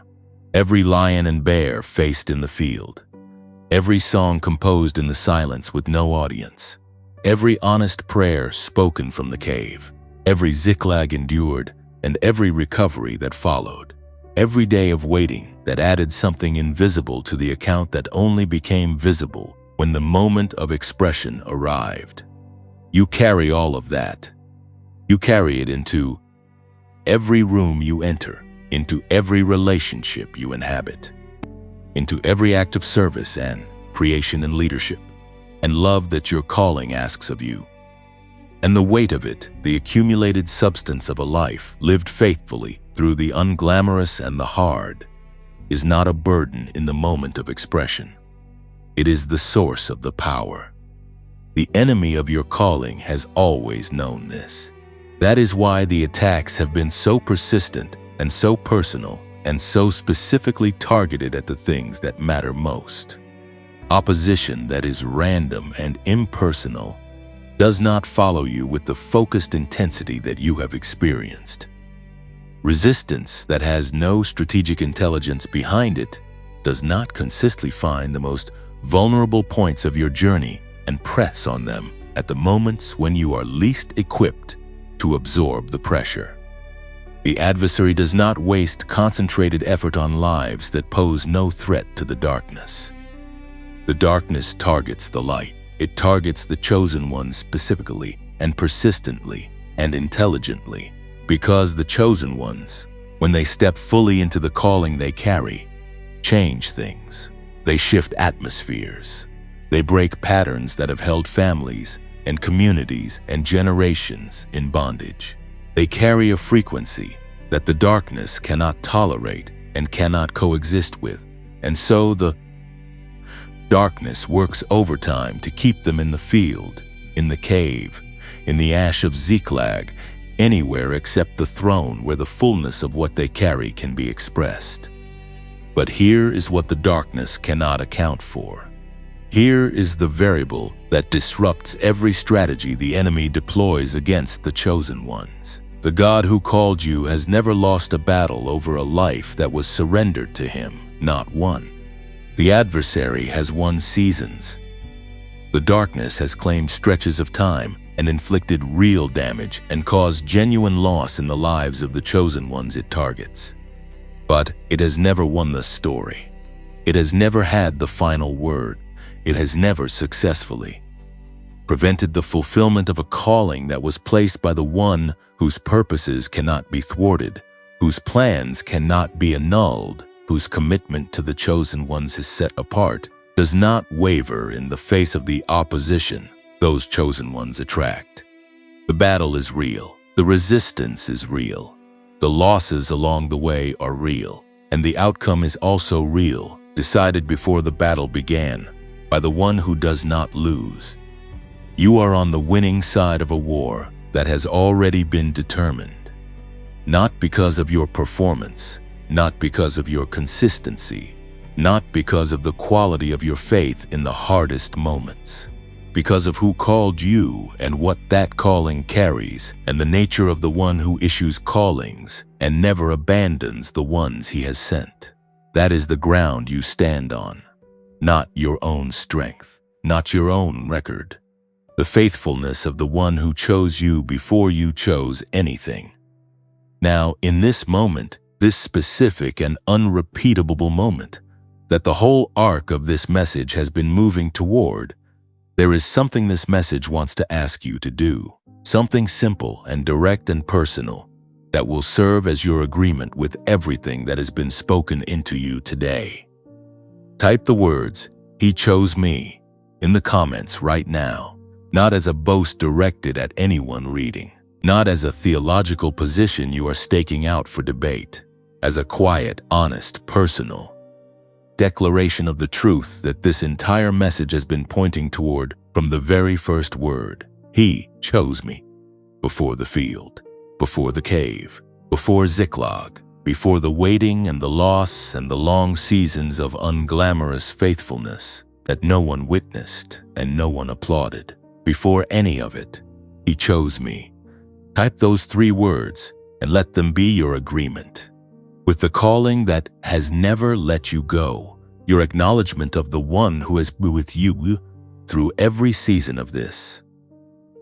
Every lion and bear faced in the field. Every song composed in the silence with no audience. Every honest prayer spoken from the cave. Every Ziklag endured and every recovery that followed. Every day of waiting that added something invisible to the account that only became visible when the moment of expression arrived. You carry all of that. You carry it into every room you enter, into every relationship you inhabit, into every act of service and creation and leadership, and love that your calling asks of you. And the weight of it, the accumulated substance of a life lived faithfully through the unglamorous and the hard, is not a burden in the moment of expression. It is the source of the power. The enemy of your calling has always known this. That is why the attacks have been so persistent and so personal and so specifically targeted at the things that matter most. Opposition that is random and impersonal does not follow you with the focused intensity that you have experienced. Resistance that has no strategic intelligence behind it does not consistently find the most vulnerable points of your journey and press on them at the moments when you are least equipped to absorb the pressure. The adversary does not waste concentrated effort on lives that pose no threat to the darkness. The darkness targets the light. It targets the chosen ones specifically and persistently and intelligently, because the chosen ones, when they step fully into the calling they carry, change things. They shift atmospheres. They break patterns that have held families and communities and generations in bondage. They carry a frequency that the darkness cannot tolerate and cannot coexist with, and so the darkness works overtime to keep them in the field, in the cave, in the ash of Ziklag, anywhere except the throne where the fullness of what they carry can be expressed. But here is what the darkness cannot account for. Here is the variable that disrupts every strategy the enemy deploys against the chosen ones. The God who called you has never lost a battle over a life that was surrendered to him, not one. The adversary has won seasons. The darkness has claimed stretches of time and inflicted real damage and caused genuine loss in the lives of the chosen ones it targets. But it has never won the story. It has never had the final word. It has never successfully prevented the fulfillment of a calling that was placed by the one whose purposes cannot be thwarted, whose plans cannot be annulled, whose commitment to the chosen ones is set apart, does not waver in the face of the opposition those chosen ones attract. The battle is real. The resistance is real. The losses along the way are real. And the outcome is also real, decided before the battle began, by the one who does not lose. You are on the winning side of a war that has already been determined. Not because of your performance, not because of your consistency, not because of the quality of your faith in the hardest moments, because of who called you and what that calling carries, and the nature of the one who issues callings and never abandons the ones he has sent. That is the ground you stand on, not your own strength, not your own record. The faithfulness of the one who chose you before you chose anything. Now, in this moment, this specific and unrepeatable moment, that the whole arc of this message has been moving toward, there is something this message wants to ask you to do. Something simple and direct and personal that will serve as your agreement with everything that has been spoken into you today. Type the words, "He chose me," in the comments right now, not as a boast directed at anyone reading, not as a theological position you are staking out for debate, as a quiet, honest, personal declaration of the truth that this entire message has been pointing toward from the very first word. He chose me before the field, before the cave, before Ziklag, before the waiting and the loss and the long seasons of unglamorous faithfulness that no one witnessed and no one applauded. Before any of it, He chose me. Type those 3 words and let them be your agreement with the calling that has never let you go, your acknowledgement of the one who has been with you through every season of this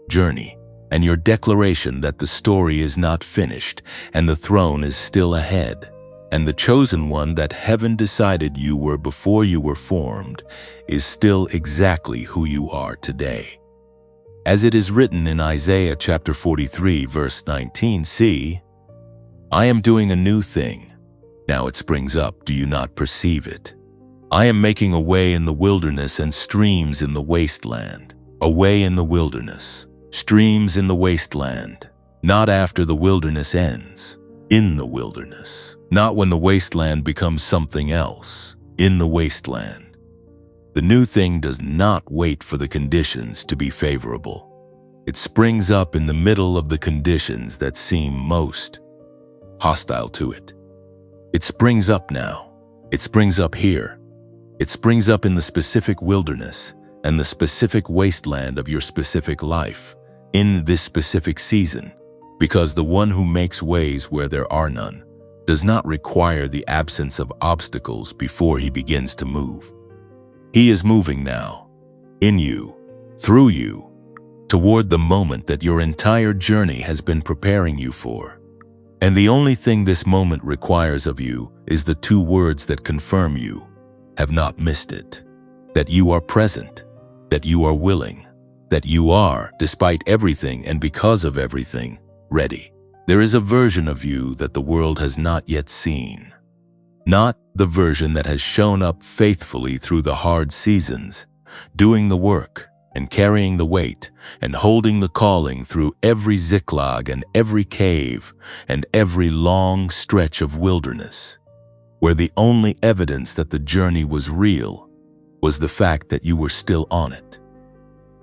journey, and your declaration that the story is not finished and the throne is still ahead, and the chosen one that heaven decided you were before you were formed is still exactly who you are today. As it is written in Isaiah chapter 43, verse 19, see, I am doing a new thing. Now it springs up, do you not perceive it? I am making a way in the wilderness and streams in the wasteland. A way in the wilderness, streams in the wasteland. Not after the wilderness ends, in the wilderness. Not when the wasteland becomes something else, in the wasteland. The new thing does not wait for the conditions to be favorable. It springs up in the middle of the conditions that seem most hostile to it. It springs up now. It springs up here. It springs up in the specific wilderness and the specific wasteland of your specific life, in this specific season, because the one who makes ways where there are none does not require the absence of obstacles before He begins to move. He is moving now, in you, through you, toward the moment that your entire journey has been preparing you for. And the only thing this moment requires of you is the 2 words that confirm you have not missed it, that you are present, that you are willing, that you are, despite everything and because of everything, ready. There is a version of you that the world has not yet seen. Not the version that has shown up faithfully through the hard seasons, doing the work and carrying the weight and holding the calling through every Ziklag and every cave and every long stretch of wilderness, where the only evidence that the journey was real was the fact that you were still on it.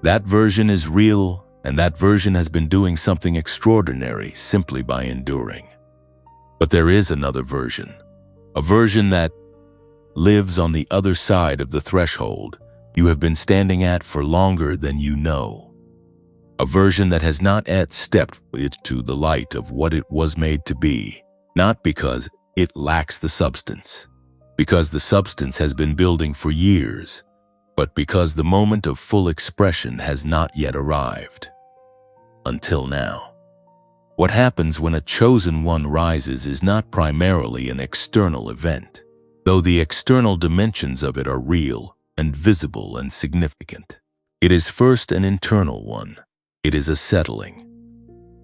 That version is real, and that version has been doing something extraordinary simply by enduring. But there is another version, a version that lives on the other side of the threshold you have been standing at for longer than you know. A version that has not yet stepped into the light of what it was made to be, not because it lacks the substance, because the substance has been building for years, but because the moment of full expression has not yet arrived. Until now. What happens when a chosen one rises is not primarily an external event, though the external dimensions of it are real and visible and significant. It is first an internal one. It is a settling,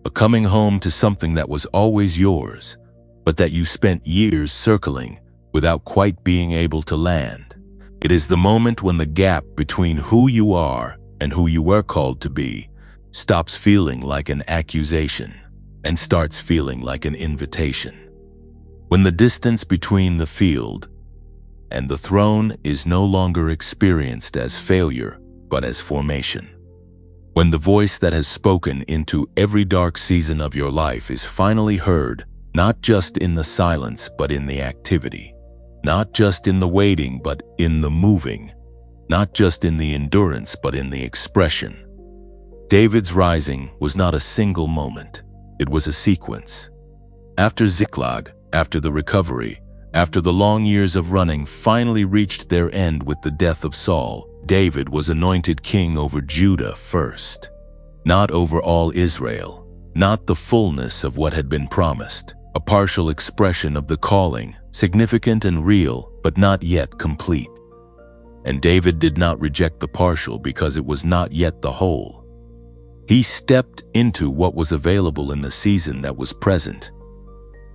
a coming home to something that was always yours, but that you spent years circling without quite being able to land. It is the moment when the gap between who you are and who you were called to be stops feeling like an accusation and starts feeling like an invitation. When the distance between the field and the throne is no longer experienced as failure, but as formation. When the voice that has spoken into every dark season of your life is finally heard, not just in the silence, but in the activity. Not just in the waiting, but in the moving. Not just in the endurance, but in the expression. David's rising was not a single moment. It was a sequence. After Ziklag, after the recovery, after the long years of running finally reached their end with the death of Saul, David was anointed king over Judah first, not over all Israel, not the fullness of what had been promised, a partial expression of the calling, significant and real, but not yet complete. And David did not reject the partial because it was not yet the whole. He stepped into what was available in the season that was present,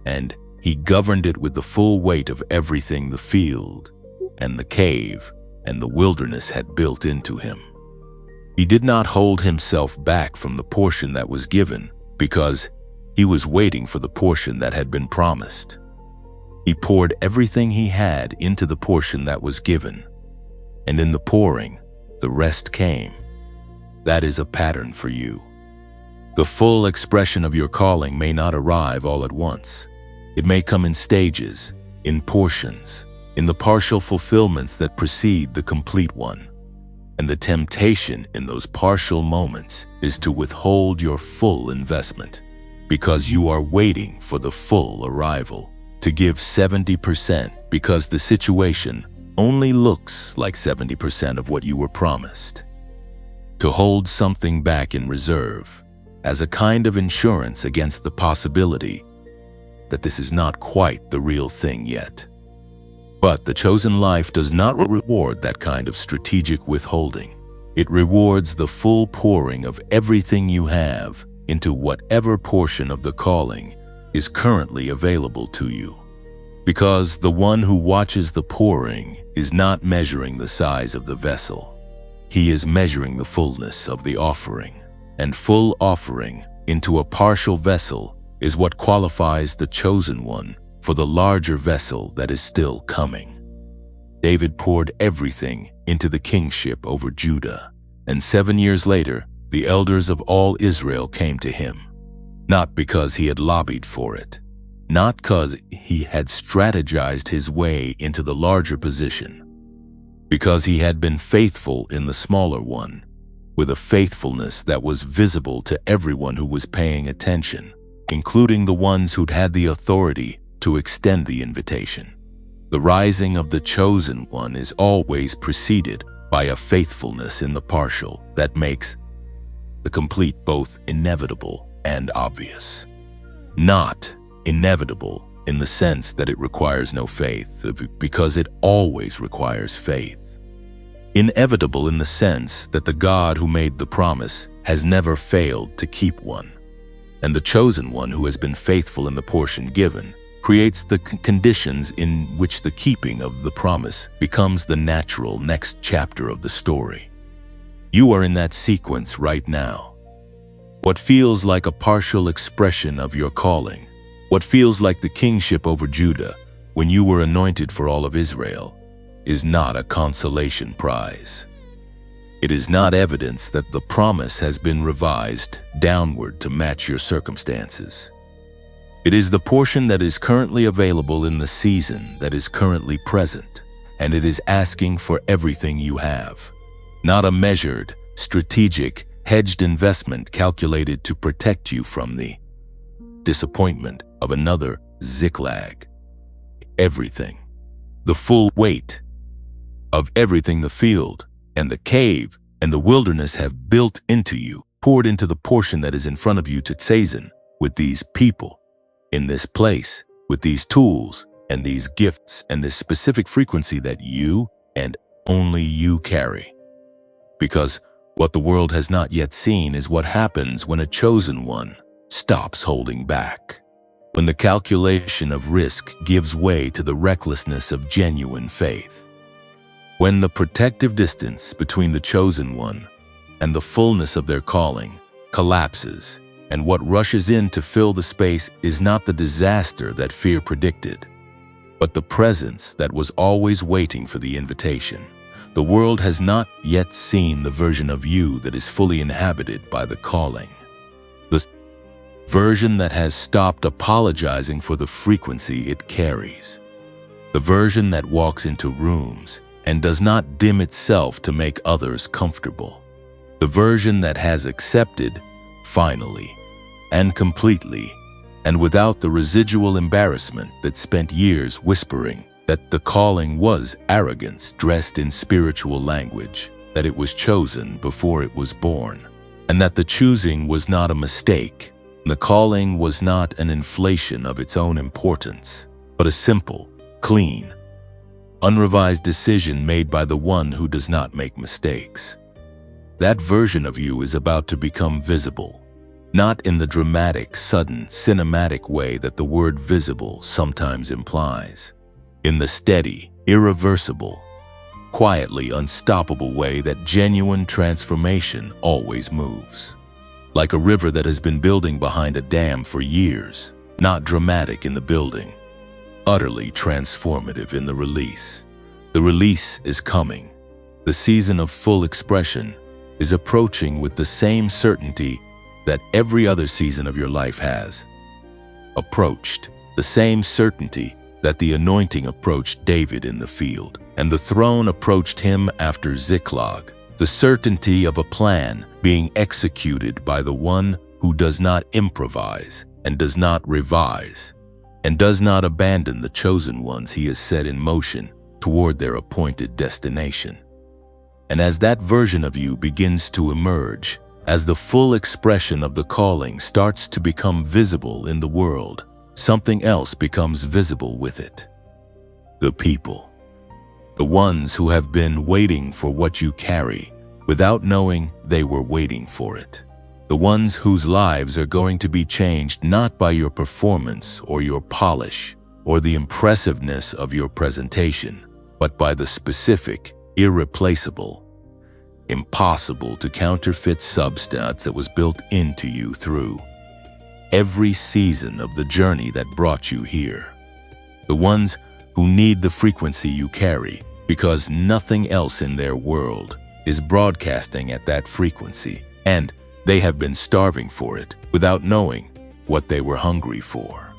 and he governed it with the full weight of everything the field and the cave and the wilderness had built into him. He did not hold himself back from the portion that was given because he was waiting for the portion that had been promised. He poured everything he had into the portion that was given, and in the pouring, the rest came. That is a pattern for you. The full expression of your calling may not arrive all at once. It may come in stages, in portions, in the partial fulfillments that precede the complete one. And the temptation in those partial moments is to withhold your full investment because you are waiting for the full arrival, to give 70% because the situation only looks like 70% of what you were promised, to hold something back in reserve as a kind of insurance against the possibility that this is not quite the real thing yet. But the chosen life does not reward that kind of strategic withholding. It rewards the full pouring of everything you have into whatever portion of the calling is currently available to you. Because the one who watches the pouring is not measuring the size of the vessel. He is measuring the fullness of the offering. And full offering into a partial vessel is what qualifies the chosen one for the larger vessel that is still coming. David poured everything into the kingship over Judah, and 7 years later, the elders of all Israel came to him, not because he had lobbied for it, not because he had strategized his way into the larger position, because he had been faithful in the smaller one, with a faithfulness that was visible to everyone who was paying attention, including the ones who'd had the authority to extend the invitation. The rising of the chosen one is always preceded by a faithfulness in the partial that makes the complete both inevitable and obvious. Not inevitable in the sense that it requires no faith, because it always requires faith. Inevitable in the sense that the God who made the promise has never failed to keep one, and the chosen one who has been faithful in the portion given creates the conditions in which the keeping of the promise becomes the natural next chapter of the story. You are in that sequence right now. What feels like a partial expression of your calling, what feels like the kingship over Judah when you were anointed for all of Israel, is not a consolation prize. It is not evidence that the promise has been revised downward to match your circumstances. It is the portion that is currently available in the season that is currently present, and it is asking for everything you have, not a measured, strategic, hedged investment calculated to protect you from the disappointment of another Ziklag. Everything, the full weight of everything the field and the cave and the wilderness have built into you, poured into the portion that is in front of you to Tzazin, with these people, in this place, with these tools and these gifts and this specific frequency that you and only you carry. Because what the world has not yet seen is what happens when a chosen one stops holding back, when the calculation of risk gives way to the recklessness of genuine faith, when the protective distance between the chosen one and the fullness of their calling collapses, and what rushes in to fill the space is not the disaster that fear predicted, but the presence that was always waiting for the invitation. The world has not yet seen the version of you that is fully inhabited by the calling. The version that has stopped apologizing for the frequency it carries. The version that walks into rooms and does not dim itself to make others comfortable. The version that has accepted, finally, and completely, and without the residual embarrassment that spent years whispering that the calling was arrogance dressed in spiritual language, that it was chosen before it was born, and that the choosing was not a mistake. The calling was not an inflation of its own importance, but a simple, clean, unrevised decision made by the one who does not make mistakes. That version of you is about to become visible. Not in the dramatic, sudden, cinematic way that the word visible sometimes implies. In the steady, irreversible, quietly unstoppable way that genuine transformation always moves. like a river that has been building behind a dam for years, not dramatic in the building, utterly transformative in the release. The release is coming. The season of full expression is approaching with the same certainty that every other season of your life has approached. The same certainty that the anointing approached David in the field, and the throne approached him after Ziklag. The certainty of a plan being executed by the one who does not improvise and does not revise, and does not abandon the chosen ones he has set in motion toward their appointed destination. And as that version of you begins to emerge, as the full expression of the calling starts to become visible in the world, something else becomes visible with it. The people. The ones who have been waiting for what you carry without knowing they were waiting for it. The ones whose lives are going to be changed not by your performance or your polish or the impressiveness of your presentation, but by the specific, irreplaceable, impossible to counterfeit substance that was built into you through every season of the journey that brought you here. The ones who need the frequency you carry because nothing else in their world is broadcasting at that frequency, and they have been starving for it without knowing what they were hungry for.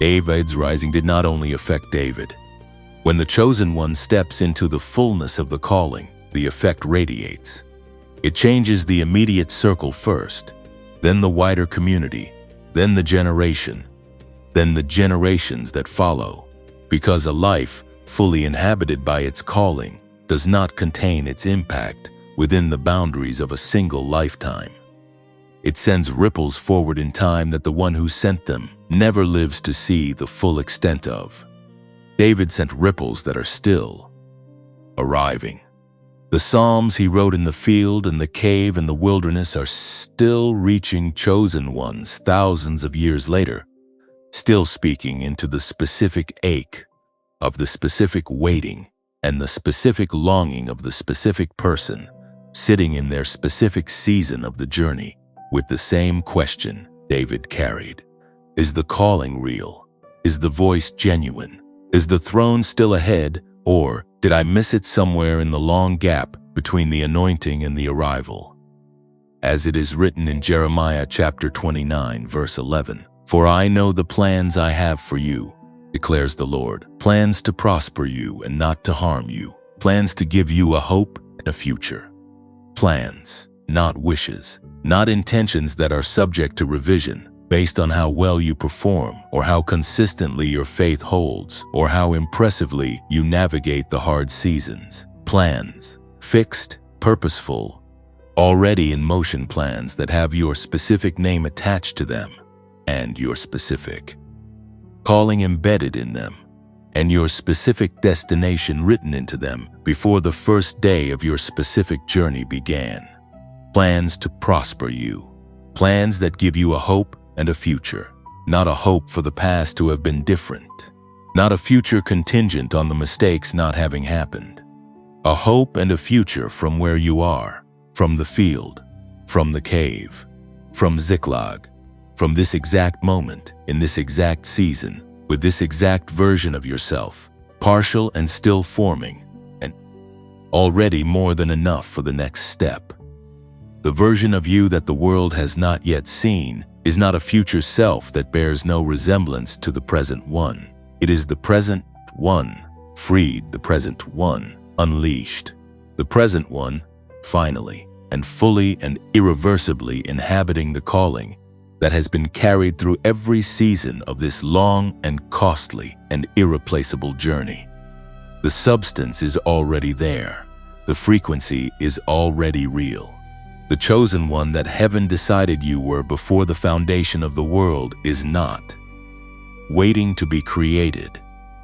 David's rising did not only affect David. When the chosen one steps into the fullness of the calling, the effect radiates. It changes the immediate circle first, then the wider community, then the generation, then the generations that follow, because a life fully inhabited by its calling does not contain its impact within the boundaries of a single lifetime. It sends ripples forward in time that the one who sent them never lives to see the full extent of. David sent ripples that are still arriving. The Psalms he wrote in the field and the cave and the wilderness are still reaching chosen ones thousands of years later, still speaking into the specific ache of the specific waiting and the specific longing of the specific person sitting in their specific season of the journey with the same question David carried. Is the calling real? Is the voice genuine? Is the throne still ahead, or did I miss it somewhere in the long gap between the anointing and the arrival? As it is written in Jeremiah chapter 29, verse 11, "For I know the plans I have for you, declares the Lord, plans to prosper you and not to harm you, plans to give you a hope and a future." Plans, not wishes, not intentions that are subject to revision based on how well you perform or how consistently your faith holds or how impressively you navigate the hard seasons. Plans, fixed, purposeful, already in motion plans that have your specific name attached to them and your specific calling embedded in them and your specific destination written into them before the first day of your specific journey began. Plans to prosper you. Plans that give you a hope and a future. Not a hope for the past to have been different. Not a future contingent on the mistakes not having happened. A hope and a future from where you are, from the field, from the cave, from Ziklag, from this exact moment, in this exact season, with this exact version of yourself, partial and still forming, and already more than enough for the next step. The version of you that the world has not yet seen is not a future self that bears no resemblance to the present one. It is the present one, freed, the present one, unleashed. The present one, finally, and fully and irreversibly inhabiting the calling that has been carried through every season of this long and costly and irreplaceable journey. The substance is already there. The frequency is already real. The chosen one that heaven decided you were before the foundation of the world is not waiting to be created.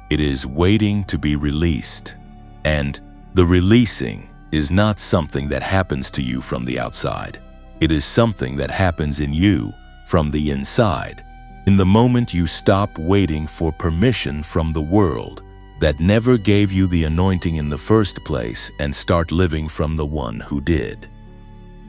It is waiting to be released. And the releasing is not something that happens to you from the outside. It is something that happens in you from the inside. In the moment you stop waiting for permission from the world that never gave you the anointing in the first place and start living from the one who did.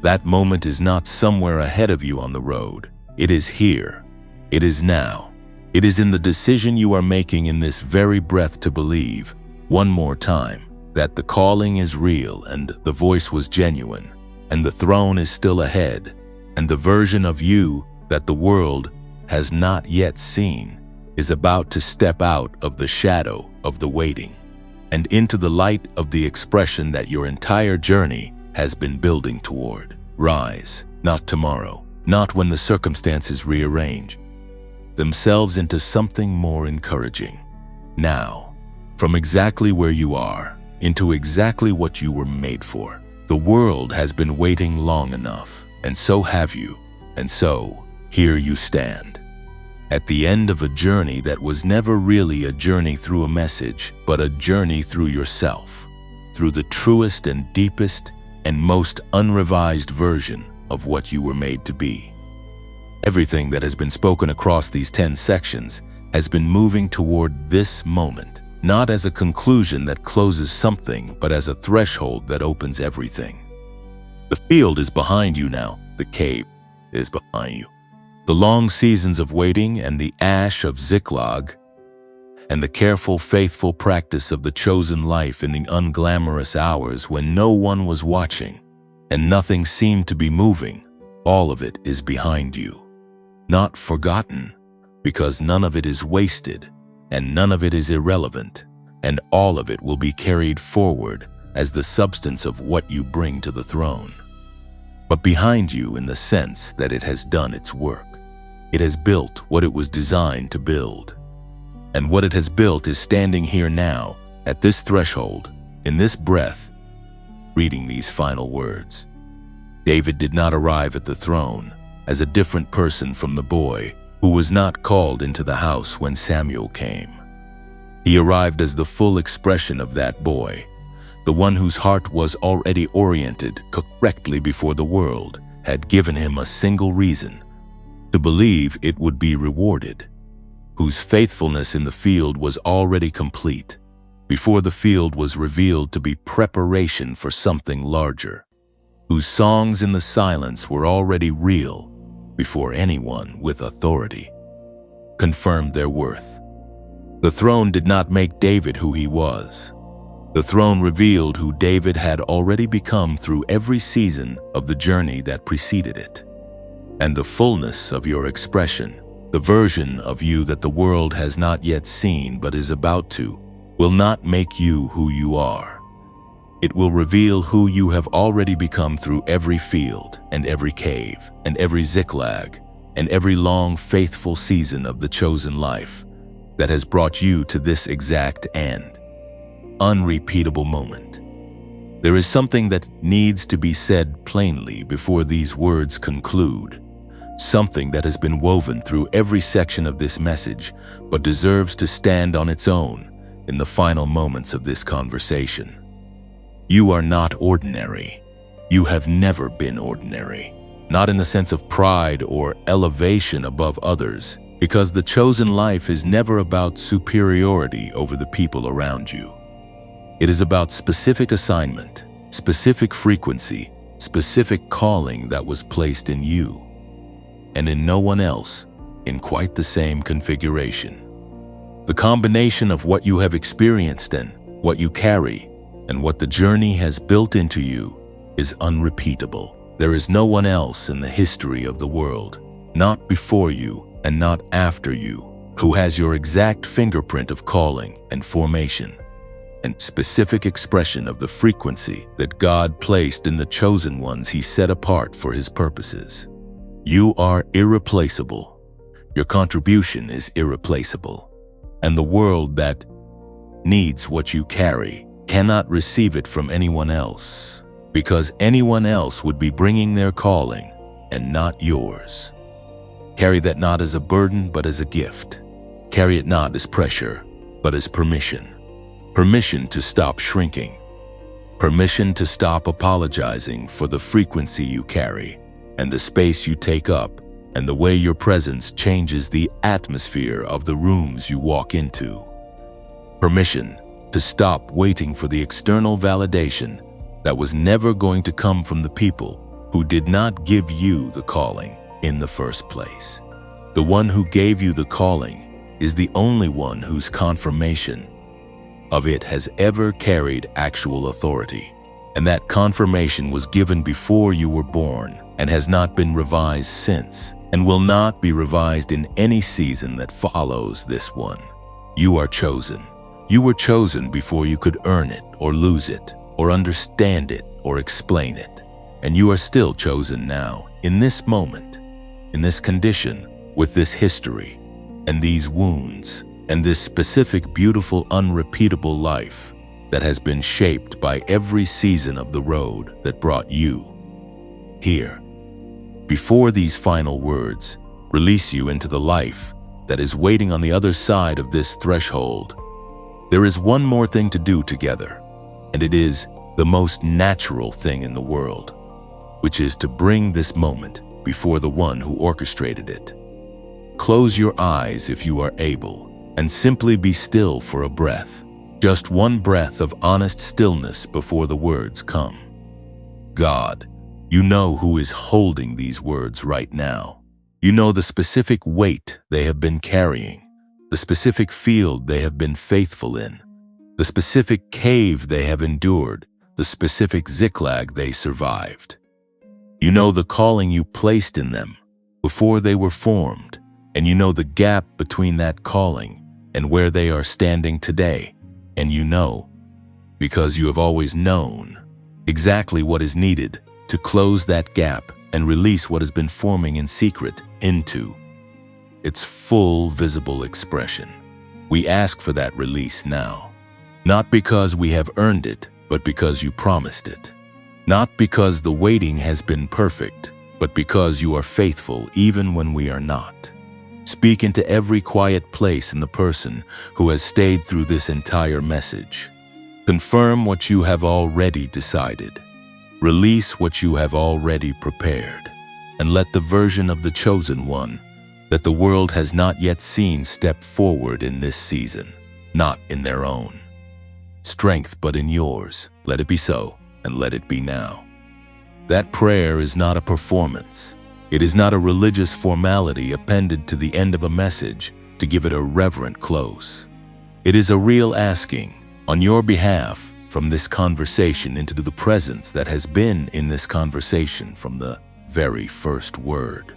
That moment is not somewhere ahead of you on the road. It is here. It is now. It is in the decision you are making in this very breath to believe, one more time, that the calling is real and the voice was genuine, and the throne is still ahead, and the version of you that the world has not yet seen is about to step out of the shadow of the waiting and into the light of the expression that your entire journey has been building toward. Rise, not tomorrow, not when the circumstances rearrange themselves into something more encouraging. Now, from exactly where you are, into exactly what you were made for. The world has been waiting long enough, and so have you, and so here you stand. At the end of a journey that was never really a journey through a message, but a journey through yourself, through the truest and deepest and most unrevised version of what you were made to be. Everything that has been spoken across these 10 sections has been moving toward this moment, not as a conclusion that closes something, but as a threshold that opens everything. The field is behind you now. The cave is behind you. The long seasons of waiting and the ash of Ziklag and the careful, faithful practice of the chosen life in the unglamorous hours when no one was watching and nothing seemed to be moving, all of it is behind you. Not forgotten, because none of it is wasted and none of it is irrelevant, and all of it will be carried forward as the substance of what you bring to the throne. But behind you in the sense that it has done its work. It has built what it was designed to build. And what it has built is standing here now, at this threshold, in this breath, reading these final words. David did not arrive at the throne as a different person from the boy who was not called into the house when Samuel came. He arrived as the full expression of that boy, the one whose heart was already oriented correctly before the world had given him a single reason to believe it would be rewarded, whose faithfulness in the field was already complete before the field was revealed to be preparation for something larger, whose songs in the silence were already real before anyone with authority confirmed their worth. The throne did not make David who he was. The throne revealed who David had already become through every season of the journey that preceded it. And the fullness of your expression, the version of you that the world has not yet seen but is about to, will not make you who you are. It will reveal who you have already become through every field and every cave and every Ziklag and every long, faithful season of the chosen life that has brought you to this exact and unrepeatable moment. There is something that needs to be said plainly before these words conclude, something that has been woven through every section of this message but deserves to stand on its own in the final moments of this conversation. You are not ordinary. You have never been ordinary, not in the sense of pride or elevation above others, because the chosen life is never about superiority over the people around you. It is about specific assignment, specific frequency, specific calling that was placed in you, and in no one else in quite the same configuration. The combination of what you have experienced and what you carry and what the journey has built into you is unrepeatable. There is no one else in the history of the world, not before you and not after you, who has your exact fingerprint of calling and formation and specific expression of the frequency that God placed in the chosen ones He set apart for His purposes. You are irreplaceable. Your contribution is irreplaceable. And the world that needs what you carry cannot receive it from anyone else, because anyone else would be bringing their calling and not yours. Carry that not as a burden, but as a gift. Carry it not as pressure, but as permission. Permission to stop shrinking. Permission to stop apologizing for the frequency you carry and the space you take up and the way your presence changes the atmosphere of the rooms you walk into. Permission to stop waiting for the external validation that was never going to come from the people who did not give you the calling in the first place. The one who gave you the calling is the only one whose confirmation of it has ever carried actual authority. And that confirmation was given before you were born and has not been revised since, and will not be revised in any season that follows this one. You are chosen. You were chosen before you could earn it or lose it or understand it or explain it. And you are still chosen now, in this moment, in this condition, with this history, and these wounds, and this specific, beautiful, unrepeatable life that has been shaped by every season of the road that brought you here. Before these final words release you into the life that is waiting on the other side of this threshold, there is one more thing to do together, and it is the most natural thing in the world, which is to bring this moment before the one who orchestrated it. Close your eyes if you are able, and simply be still for a breath. Just one breath of honest stillness before the words come. God, you know who is holding these words right now. You know the specific weight they have been carrying, the specific field they have been faithful in, the specific cave they have endured, the specific zigzag they survived. You know the calling you placed in them before they were formed, and you know the gap between that calling and where they are standing today. And you know, because you have always known, exactly what is needed to close that gap and release what has been forming in secret into its full visible expression. We ask for that release now, not because we have earned it, but because you promised it. Not because the waiting has been perfect, but because you are faithful even when we are not. Speak into every quiet place in the person who has stayed through this entire message. Confirm what you have already decided. Release what you have already prepared. And let the version of the chosen one that the world has not yet seen step forward in this season, not in their own strength, but in yours. Let it be so, and let it be now. That prayer is not a performance. It is not a religious formality appended to the end of a message to give it a reverent close. It is a real asking, on your behalf, from this conversation into the presence that has been in this conversation from the very first word.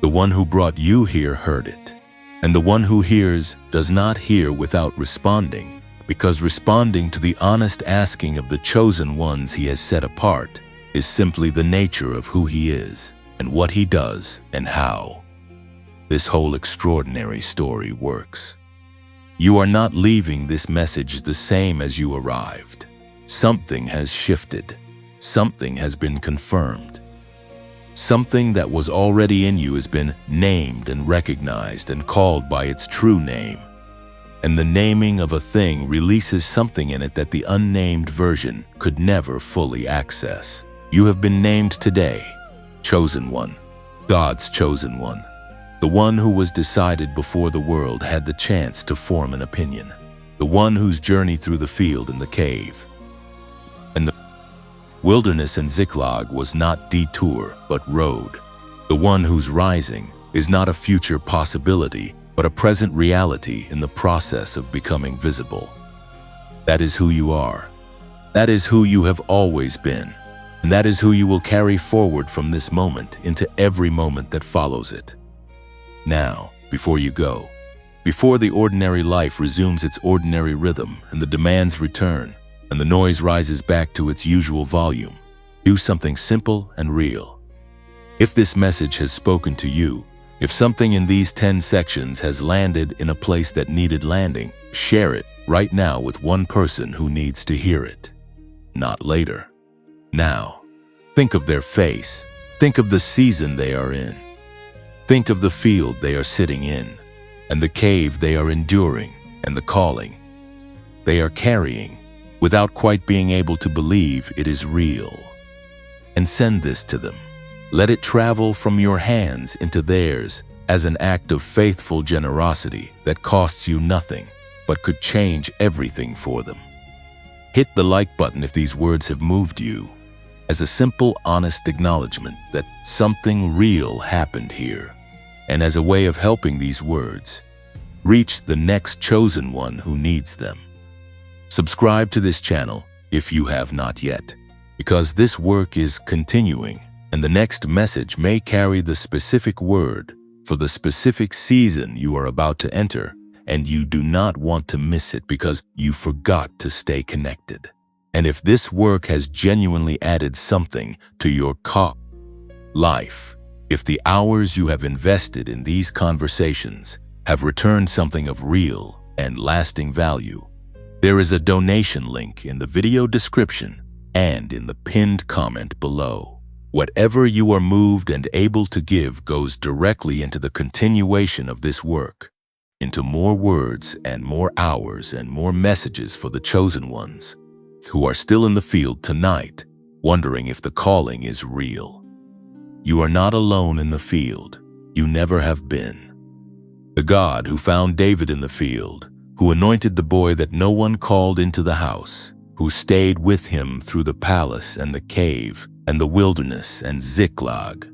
The one who brought you here heard it, and the one who hears does not hear without responding, because responding to the honest asking of the chosen ones he has set apart is simply the nature of who he is, and what he does, and how this whole extraordinary story works. You are not leaving this message the same as you arrived. Something has shifted. Something has been confirmed. Something that was already in you has been named and recognized and called by its true name. And the naming of a thing releases something in it that the unnamed version could never fully access. You have been named today. Chosen one, God's chosen one, the one who was decided before the world had the chance to form an opinion, the one whose journey through the field and the cave and the wilderness and zigzag was not detour but road, the one whose rising is not a future possibility but a present reality in the process of becoming visible. That is who you are. That is who you have always been. And that is who you will carry forward from this moment into every moment that follows it. Now, before you go, before the ordinary life resumes its ordinary rhythm and the demands return and the noise rises back to its usual volume, do something simple and real. If this message has spoken to you, if something in these 10 sections has landed in a place that needed landing, share it right now with one person who needs to hear it. Not later. Now, think of their face. Think of the season they are in. Think of the field they are sitting in, and the cave they are enduring, and the calling they are carrying, without quite being able to believe it is real. And send this to them. Let it travel from your hands into theirs as an act of faithful generosity that costs you nothing, but could change everything for them. Hit the like button if these words have moved you. as a simple, honest acknowledgement that something real happened here, and as a way of helping these words reach the next chosen one who needs them. Subscribe to this channel if you have not yet, because this work is continuing, and the next message may carry the specific word for the specific season you are about to enter, and you do not want to miss it because you forgot to stay connected. And if this work has genuinely added something to your life, if the hours you have invested in these conversations have returned something of real and lasting value, there is a donation link in the video description and in the pinned comment below. Whatever you are moved and able to give goes directly into the continuation of this work, into more words and more hours and more messages for the chosen ones who are still in the field tonight, wondering if the calling is real. You are not alone in the field. You never have been. The God who found David in the field, who anointed the boy that no one called into the house, who stayed with him through the palace and the cave and the wilderness and Ziklag,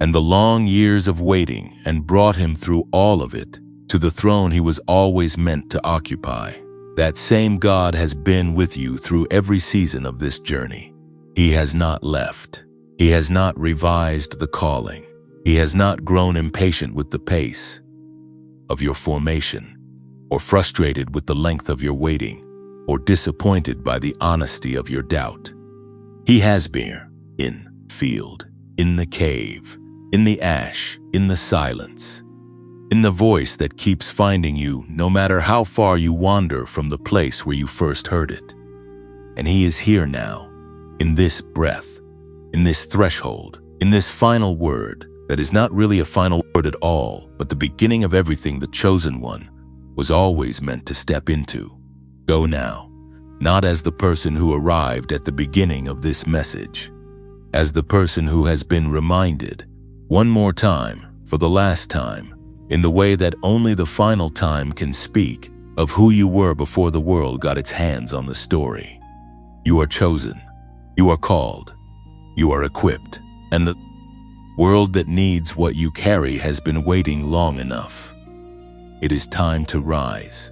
and the long years of waiting, and brought him through all of it to the throne he was always meant to occupy. That same God has been with you through every season of this journey. He has not left. He has not revised the calling. He has not grown impatient with the pace of your formation, or frustrated with the length of your waiting, or disappointed by the honesty of your doubt. He has been in field, in the cave, in the ash, in the silence, in the voice that keeps finding you no matter how far you wander from the place where you first heard it. And He is here now, in this breath, in this threshold, in this final word that is not really a final word at all, but the beginning of everything the chosen one was always meant to step into. Go now, not as the person who arrived at the beginning of this message, as the person who has been reminded one more time, for the last time, in the way that only the final time can speak, of who you were before the world got its hands on the story. You are chosen, you are called, you are equipped, and the world that needs what you carry has been waiting long enough. It is time to rise.